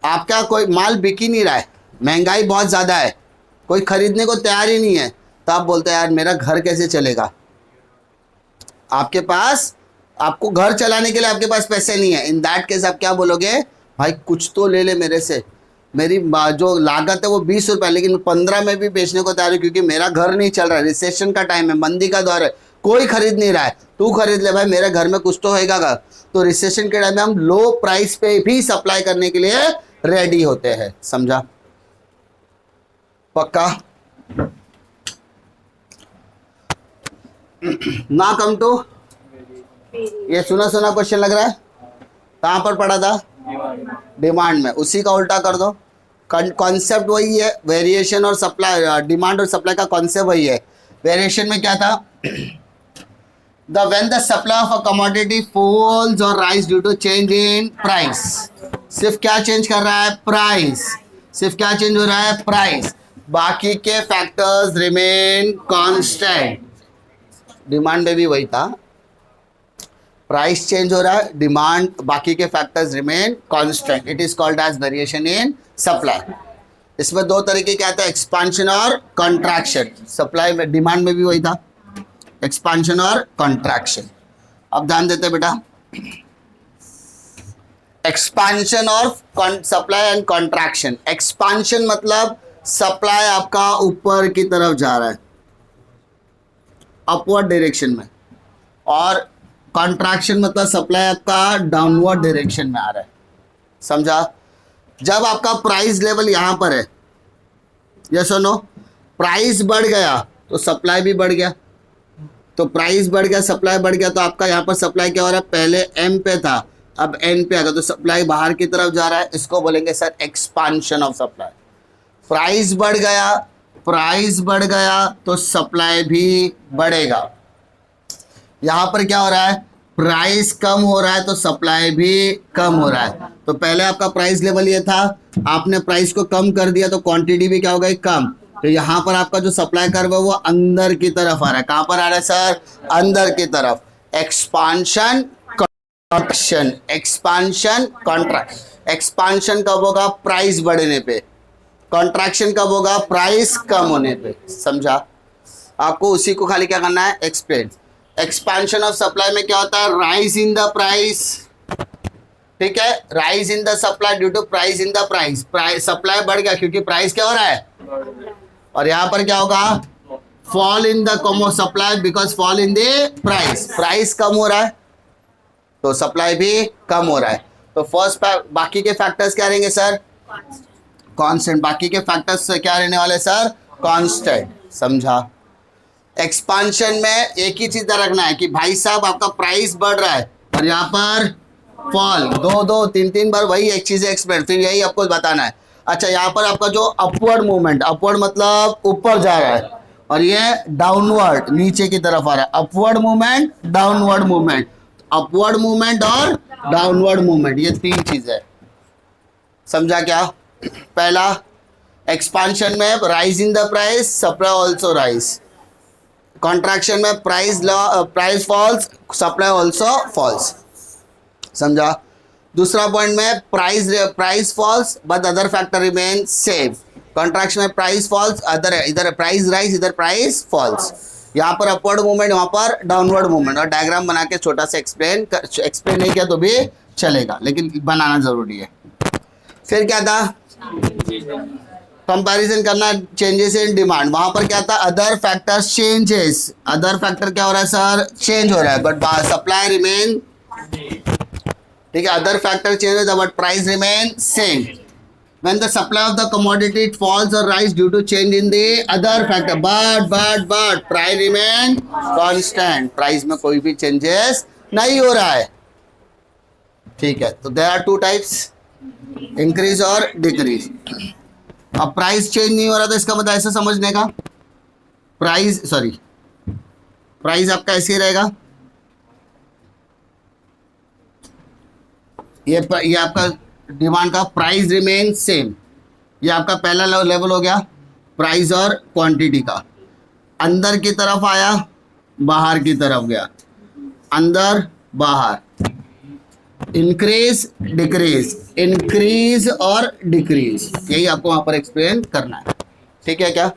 आपका कोई माल बिक ही नहीं रहा है, महंगाई बहुत ज़्यादा है, कोई खरीदने को तैयार ही नहीं है, तो आप बोलते हैं यार मेरा घर कैसे चलेगा। आपके पास, आपको घर चलाने के लिए आपके पास पैसे नहीं है, इन दैट केस आप क्या बोलोगे, भाई कुछ तो ले ले मेरे से, मेरी जो लागत है वो 20 रुपये, लेकिन 15 में भी बेचने को तैयार है, क्योंकि मेरा घर नहीं चल रहा है, रिसेशन का टाइम है, मंदी का दौर है, कोई खरीद नहीं रहा है, तू खरीद ले भाई, मेरे घर में कुछ तो होएगा। तो रिसेशन के टाइम में हम लो प्राइस पे भी सप्लाई करने के लिए रेडी होते हैं, समझा, पक्का ना। कम टू ये सुना क्वेश्चन लग रहा है, कहाँ पर पढ़ा था, डिमांड में। उसी का उल्टा कर दो, कॉन्सेप्ट वही है, वेरिएशन और सप्लाई, डिमांड और सप्लाई का कॉन्सेप्ट वही है। वेरिएशन में क्या था, when the supply of a commodity falls or rise due to change in price, सिर्फ क्या चेंज कर रहा है, प्राइस, सिर्फ क्या चेंज हो रहा है, प्राइस, बाकी के फैक्टर्स रिमेन कांस्टेंट। डिमांड में भी वही था, प्राइस चेंज हो रहा है, डिमांड, बाकी के factors remain constant, it is called as variation in supply. इसमें 2 तरीके क्या था, एक्सपांशन और कॉन्ट्रैक्शन। सप्लाई में, डिमांड में भी वही था, एक्सपांशन और कॉन्ट्रैक्शन। अब ध्यान देते बेटा, एक्सपांशन और सप्लाई एंड कॉन्ट्रैक्शन। एक्सपांशन मतलब सप्लाई आपका ऊपर की तरफ जा रहा है, अपवर्ड डायरेक्शन में, और कॉन्ट्रैक्शन मतलब सप्लाई आपका डाउनवर्ड डायरेक्शन में आ रहा है, समझा। जब आपका प्राइस लेवल यहाँ पर है, ये सुनो, प्राइस बढ़ गया तो सप्लाई भी बढ़ गया, तो प्राइस बढ़ गया, सप्लाई बढ़ गया, तो आपका यहाँ पर सप्लाई क्या हो रहा है, पहले एम पे था, अब एन पे आ गया, तो सप्लाई बाहर की तरफ जा रहा है, इसको बोलेंगे sir expansion of supply. Price बढ़ गया तो सप्लाई भी बढ़ेगा। यहाँ पर क्या हो रहा है, प्राइस कम हो रहा है तो सप्लाई भी कम हो रहा है। तो पहले आपका प्राइस लेवल ये था, आपने प्राइस को कम कर दिया तो क्वांटिटी भी क्या हो गई, कम, तो यहाँ पर आपका जो सप्लाई कर्व है वो अंदर की तरफ आ रहा है। कहां पर आ रहा है सर? अंदर की तरफ। Expansion contraction, expansion contract. Expansion कब होगा? प्राइस बढ़ने पे। कॉन्ट्रैक्शन कब होगा? प्राइस कम होने पे। समझा? आपको उसी को खाली क्या करना है? एक्सप्लेन। एक्सपांशन ऑफ सप्लाई में क्या होता है? Rise in the price. ठीक है, rise in the supply due to price in the price. Supply बढ़ गया क्योंकि प्राइस क्या हो रहा है। और यहां पर क्या होगा? फॉल इन द कॉमो supply because fall in the price. Price कम हो रहा है तो सप्लाई भी कम हो रहा है। तो फर्स्ट बाकी के फैक्टर्स क्या रहेंगे सर? कांस्टेंट। बाकी के फैक्टर्स क्या रहने वाले सर? कांस्टेंट। समझा? एक्सपांशन में एक ही चीज रखना है कि भाई साहब आपका प्राइस बढ़ रहा है और यहाँ पर फॉल, दो तीन बार वही एक चीज एक्सप्लेन, फिर यही आपको बताना है। अच्छा, यहाँ पर आपका जो अपवर्ड मूवमेंट, अपवर्ड मतलब ऊपर जा रहा है और ये डाउनवर्ड नीचे की तरफ आ रहा है। Upward movement, downward movement. Upward movement और डाउनवर्ड मूवमेंट, ये तीन चीज है। समझा क्या? पहला, एक्सपांशन में rise in the price, supply also rise. Contraction में price falls, supply also falls. समझा? दूसरा पॉइंट में price falls but other factor remain same. Contraction में प्राइस फॉल्स, इधर प्राइस राइज, इधर प्राइस फॉल्स। यहाँ पर अपवर्ड मूवमेंट, वहां पर डाउनवर्ड मूवमेंट। और डायग्राम बना के छोटा सा एक्सप्लेन नहीं किया तो भी चलेगा, लेकिन बनाना जरूरी है। फिर क्या था? कंपैरिजन करना चेंजेस इन डिमांड। वहां पर क्या था? Other factors changes. Other factor क्या हो रहा है सर? चेंज हो रहा है बट सप्लाई रिमेन। ठीक है, other factor changes but price remain same. When the supply of the commodity it falls or rise due to change in the other factor, but price remain constant. Price में कोई भी changes नहीं हो रहा है। ठीक है, तो there are two types, increase और decrease। अब प्राइस चेंज नहीं हो रहा तो इसका मतलब ऐसा समझने का, प्राइस आपका ऐसे ही रहेगा। ये आपका डिमांड का प्राइस रिमेन सेम। ये आपका पहला लेवल हो गया प्राइस और क्वांटिटी का। अंदर की तरफ आया, बाहर की तरफ गया, अंदर बाहर, इंक्रीज डिक्रीज, इंक्रीज और डिक्रीज। यही आपको वहां पर एक्सप्लेन करना है। ठीक है क्या?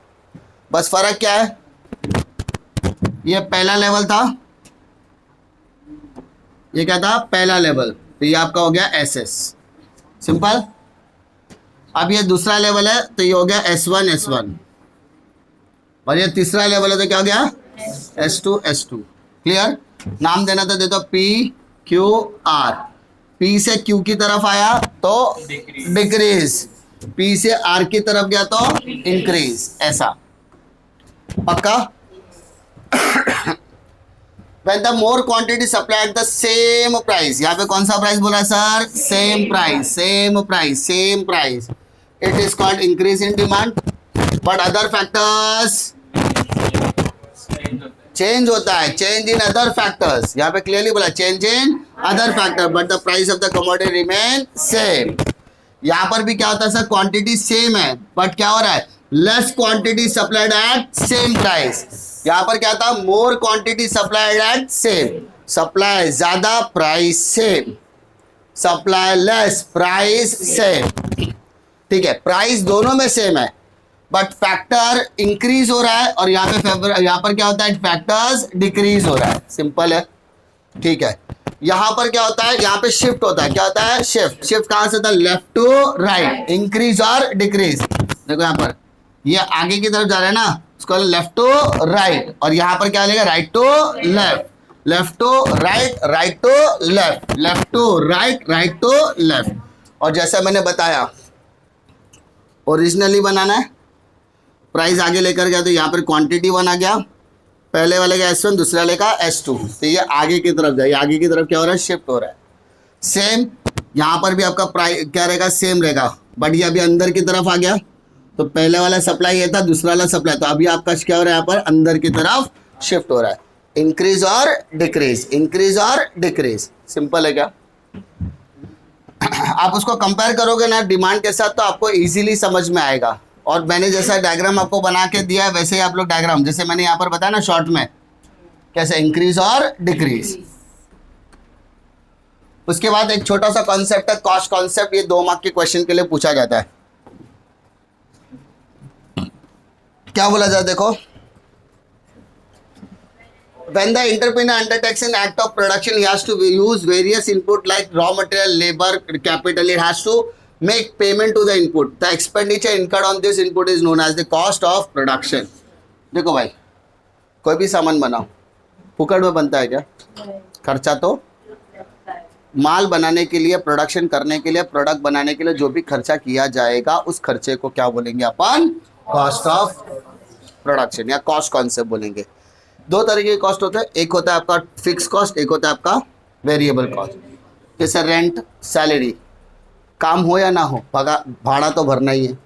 बस फर्क क्या है? ये पहला लेवल था, ये क्या था? पहला लेवल। तो ये आपका हो गया SS, सिंपल। अब ये दूसरा लेवल है तो ये हो गया S1 S1, और ये तीसरा लेवल है तो क्या हो गया? S2 S2। क्लियर? नाम देना तो दे दो PQR। P से Q की तरफ आया तो डिक्रीज, P से R की तरफ गया तो इंक्रीज। ऐसा पक्का? When the more quantity supplied at the same price, यहाँ पे कौन सा प्राइस बोला sir? Same price, same price, same price. It is called increase in demand. But other factors change होता है, चेंज इन अदर फैक्टर्स। यहाँ पे clearly बोला change in other factor but the price of the commodity remain same. यहाँ पर भी क्या होता है सर? क्वांटिटी सेम है बट क्या हो रहा है? Less quantity supplied at same price. यहाँ पर क्या था? More quantity supplied at same. Supply ज्यादा, price same. Supply less, price same. ठीक है, प्राइस दोनों में सेम है बट फैक्टर इंक्रीज हो रहा है और यहाँ पर क्या होता है? फैक्टर्स डिक्रीज हो रहा है। सिंपल है। ठीक है, यहाँ पर क्या होता है? यहाँ पे शिफ्ट होता है। क्या होता है? शिफ्ट। शिफ्ट कहाँ से होता है? लेफ्ट टू राइट, इंक्रीज और डिक्रीज। देखो यहाँ पर ये आगे की तरफ जा रहा है ना, उसको लेफ्ट टू राइट, और यहाँ पर क्या लेगा? Right to left, left to right, right to left, left to right, right to left. और जैसा मैंने बताया ओरिजिनली बनाना है। प्राइस आगे लेकर गया तो यहाँ पर क्वांटिटी 1 आ गया, पहले वाले का S1, दूसरे वाले का S2। तो ये आगे की तरफ जाए, आगे की तरफ क्या हो रहा है? शिफ्ट हो रहा है। सेम यहाँ पर भी आपका प्राइस क्या रहेगा? सेम रहेगा बट ये अभी अंदर की तरफ आ गया। तो पहले वाला सप्लाई ये था, दूसरा वाला सप्लाई, तो अभी आपका क्या हो रहा है? यहाँ पर अंदर की तरफ शिफ्ट हो रहा है। इंक्रीज और डिक्रीज, इंक्रीज और डिक्रीज। सिंपल है क्या? आप उसको कंपेयर करोगे ना डिमांड के साथ तो आपको इजीली समझ में आएगा। और मैंने जैसा डायग्राम आपको बना के दिया है वैसे ही आप लोग डायग्राम, जैसे मैंने यहाँ पर बताया ना शॉर्ट में, कैसे इंक्रीज और डिक्रीज। उसके बाद एक छोटा सा कॉन्सेप्ट है कॉस्ट कॉन्सेप्ट, ये 2 मार्क के क्वेश्चन के लिए पूछा जाता है। क्या बोला जाता है देखो, when the entrepreneur undertakes an act of production, he has to use various input like raw material, labor, capital. It has to make payment to the input. The expenditure incurred on this input is known as the cost of production. देखो भाई, कोई भी सामान बनाओ फुकट में बनता है क्या? खर्चा तो माल बनाने के लिए, प्रोडक्शन करने के लिए, प्रोडक्ट बनाने के लिए जो भी खर्चा किया जाएगा उस खर्चे को क्या बोलेंगे अपन? कॉस्ट ऑफ प्रोडक्शन या कॉस्ट कॉन्सेप्ट बोलेंगे। 2 तरीके के कॉस्ट होते हैं, एक होता है आपका फिक्स कॉस्ट, एक होता है आपका वेरिएबल कॉस्ट। जैसे रेंट, सैलरी, काम हो या ना हो भाड़ा तो भरना ही है,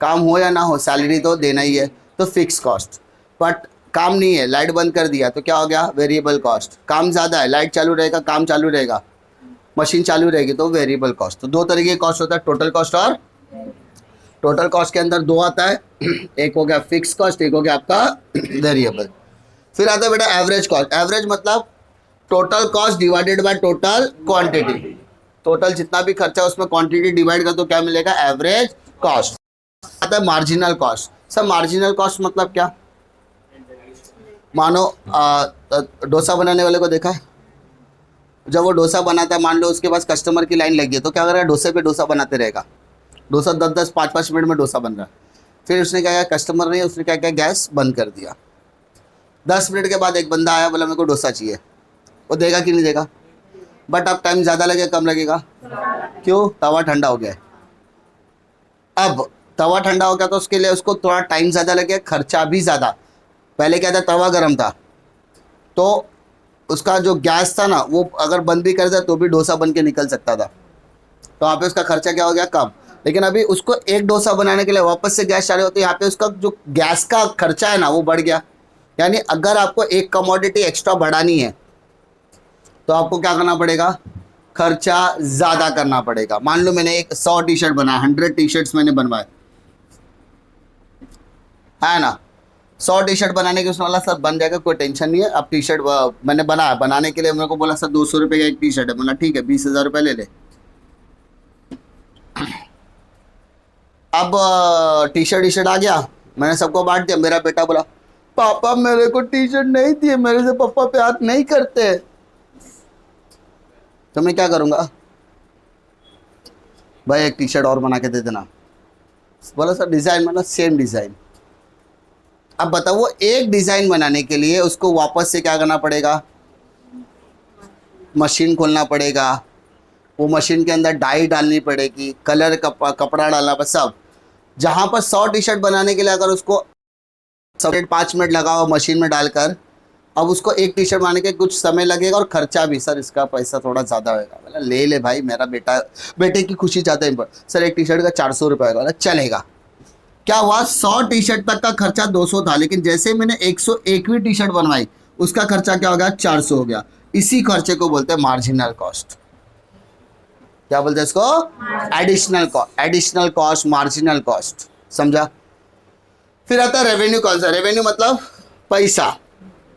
काम हो या ना हो सैलरी तो देना ही है, तो फिक्स कॉस्ट। बट काम नहीं है, लाइट बंद कर दिया तो क्या हो गया? Variable cost. काम ज़्यादा है, लाइट चालू रहेगा, काम चालू रहेगा, मशीन चालू रहेगी तो वेरिएबल कॉस्ट। तो 2 तरीके के कॉस्ट होता है, टोटल कॉस्ट और टोटल कॉस्ट के अंदर 2 आता है, एक हो गया फिक्स कॉस्ट, एक हो गया आपका वेरिएबल। फिर आता है बेटा एवरेज कॉस्ट। एवरेज मतलब total cost divided by total quantity. Total जितना भी खर्चा उसमें क्वांटिटी डिवाइड कर तो क्या मिलेगा? Average cost. आता है marginal cost. Sir marginal cost मतलब क्या? मानो डोसा बनाने वाले को देखा है, जब वो डोसा बनाता है, मान लो उसके पास कस्टमर की लाइन लगी है तो क्या करेगा? डोसे पे डोसा बनाते रहेगा। डोसा 10-10, 5-5 मिनट में डोसा बन रहा है। फिर उसने क्या किया, कस्टमर ने उसने क्या किया, गैस बंद कर दिया। 10 मिनट के बाद एक बंदा आया, बोला मेरे को डोसा चाहिए, वो देगा कि नहीं देगा? बट अब टाइम ज़्यादा लगेगा कम लगेगा? क्यों? तवा ठंडा हो गया है। अब तवा ठंडा हो गया तो उसके लिए उसको थोड़ा टाइम ज़्यादा लगेगा, खर्चा भी ज़्यादा। पहले क्या था, तवा गर्म था तो उसका जो गैस था ना वो अगर बंद भी कर दिया तो भी डोसा बन के निकल सकता था, तो यहाँ पे उसका खर्चा क्या हो गया? कम। लेकिन अभी उसको एक डोसा बनाने के लिए वापस से गैस चालू होती है, यहाँ पे उसका जो गैस का खर्चा है ना वो बढ़ गया। यानी अगर आपको एक कमोडिटी एक्स्ट्रा बढ़ानी है तो आपको क्या करना पड़ेगा? खर्चा ज़्यादा करना पड़ेगा। मान लो मैंने एक 100 टी शर्ट बनाया, 100 टी शर्ट्स मैंने बनवाए, है ना? 100 टी शर्ट बनाने के उसने बोला सर बन जाएगा, कोई टेंशन नहीं है। अब टी शर्ट मैंने बनाने के लिए मेरे को बोला सर 200 रुपये का एक टी शर्ट है। बोला ठीक है 20,000 रुपये ले ले। अब टी शर्ट आ गया, मैंने सबको बांट दिया। मेरा बेटा बोला पापा मेरे को टी शर्ट नहीं दिए, मेरे से पापा प्यार नहीं करते। तो मैं क्या करूँगा? भाई एक टी शर्ट और बना के दे देना। बोला सर डिज़ाइन मतलब सेम डिज़ाइन। अब बताओ वो एक डिज़ाइन बनाने के लिए उसको वापस से क्या करना पड़ेगा? मशीन खोलना पड़ेगा, वो मशीन के अंदर डाई डालनी पड़ेगी, कलर कपड़ा डालना पड़ेगा, सब। जहाँ पर 100 टी शर्ट बनाने के लिए अगर उसको 5 मिनट लगाओ मशीन में डालकर, अब उसको एक टी शर्ट बनाने के कुछ समय लगेगा और खर्चा भी, सर इसका पैसा थोड़ा ज़्यादा होगा। बोला ले ले भाई, मेरा बेटे की खुशी चाहता है। सर एक टी शर्ट का 400 रुपये होगा। बोला चलेगा। क्या हुआ? 100 टी शर्ट तक का खर्चा 200 था, लेकिन जैसे मैंने 101वीं टी शर्ट बनवाई उसका खर्चा क्या हो गया? 400 हो गया। इसी खर्चे को बोलते हैं मार्जिनल कॉस्ट। क्या बोलते हैं इसको? Additional cost, marginal cost. समझा? फिर आता है रेवेन्यू कॉन्सेप्ट। रेवेन्यू मतलब पैसा,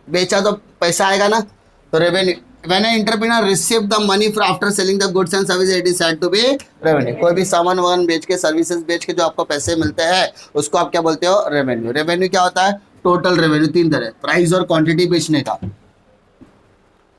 बेचा तो पैसा आएगा ना, तो revenue. When an entrepreneur receive the money for after selling the goods and services, it is said to be revenue. कोई भी सामान वामान बेच के, सर्विसेज बेच के जो आपको पैसे मिलते हैं उसको आप क्या बोलते हो? रेवेन्यू। रेवेन्यू क्या होता है? टोटल रेवेन्यू 3 तरह, प्राइस और क्वांटिटी बेचने का।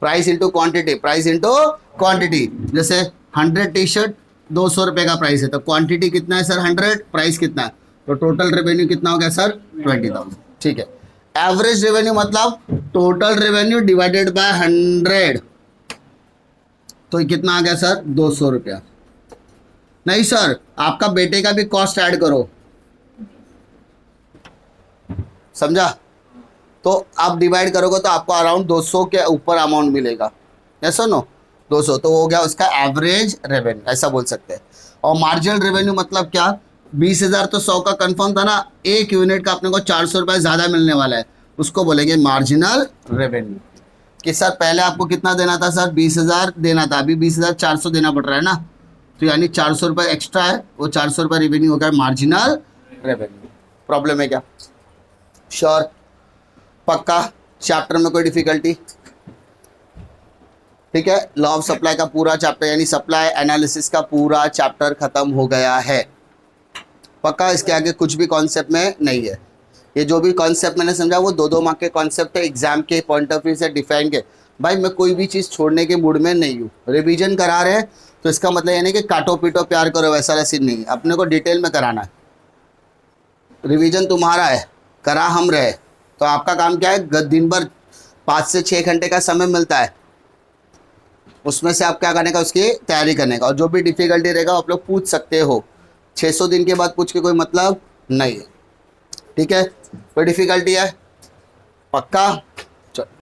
Price into quantity, price into quantity. जैसे 100 टी शर्ट 200 रुपये का प्राइस है, तो क्वांटिटी कितना है सर? 100, प्राइस कितना है? तो टोटल रेवेन्यू कितना हो गया सर? 20,000। ठीक है। एवरेज रेवेन्यू मतलब टोटल रेवेन्यू डिवाइडेड बाय 100, तो कितना आ गया सर? 200 रुपया। नहीं सर, आपका बेटे का भी कॉस्ट ऐड करो। समझा? तो आप डिवाइड करोगे तो आपको अराउंड 200 के ऊपर अमाउंट मिलेगा। ऐसा नो 200 तो हो गया उसका एवरेज रेवेन्यू, ऐसा बोल सकते हैं। और मार्जिनल रेवेन्यू मतलब क्या? 20,000 तो 100 का कंफर्म था ना, एक यूनिट का अपने को 400 रुपये ज़्यादा मिलने वाला है, उसको बोलेंगे मार्जिनल रेवेन्यू। कि सर पहले आपको कितना देना था सर? 20,000 देना था, अभी 20,400 देना पड़ रहा है ना, तो यानी 400 रुपये एक्स्ट्रा है, वो 400 रुपये रेवेन्यू हो गया मार्जिनल रेवेन्यू। प्रॉब्लम है क्या? श्योर? पक्का? चैप्टर में कोई डिफिकल्टी? ठीक है, लॉ ऑफ सप्लाई का पूरा चैप्टर यानी सप्लाई एनालिसिस का पूरा चैप्टर खत्म हो गया है। पक्का? इसके आगे कुछ भी कॉन्सेप्ट में नहीं है। ये जो भी कॉन्सेप्ट मैंने समझा वो 2-2 मार्क के कॉन्सेप्ट है, एग्जाम के पॉइंट ऑफ व्यू से डिफाइन के। भाई मैं कोई भी चीज़ छोड़ने के मूड में नहीं हूँ। रिवीजन करा रहे हैं तो इसका मतलब ये नहीं कि काटो पीटो प्यार करो, वैसा सीन नहीं है। अपने को डिटेल में कराना है। रिवीजन तुम्हारा है, करा हम रहे, तो आपका काम क्या है? दिन भर 5 से 6 घंटे का समय मिलता है, उसमें से आप क्या करने का? उसकी तैयारी करने का। और जो भी डिफिकल्टी रहेगा आप लोग पूछ सकते हो, 600 दिन के बाद पूछ के कोई मतलब नहीं है। ठीक है, कोई डिफिकल्टी है? पक्का?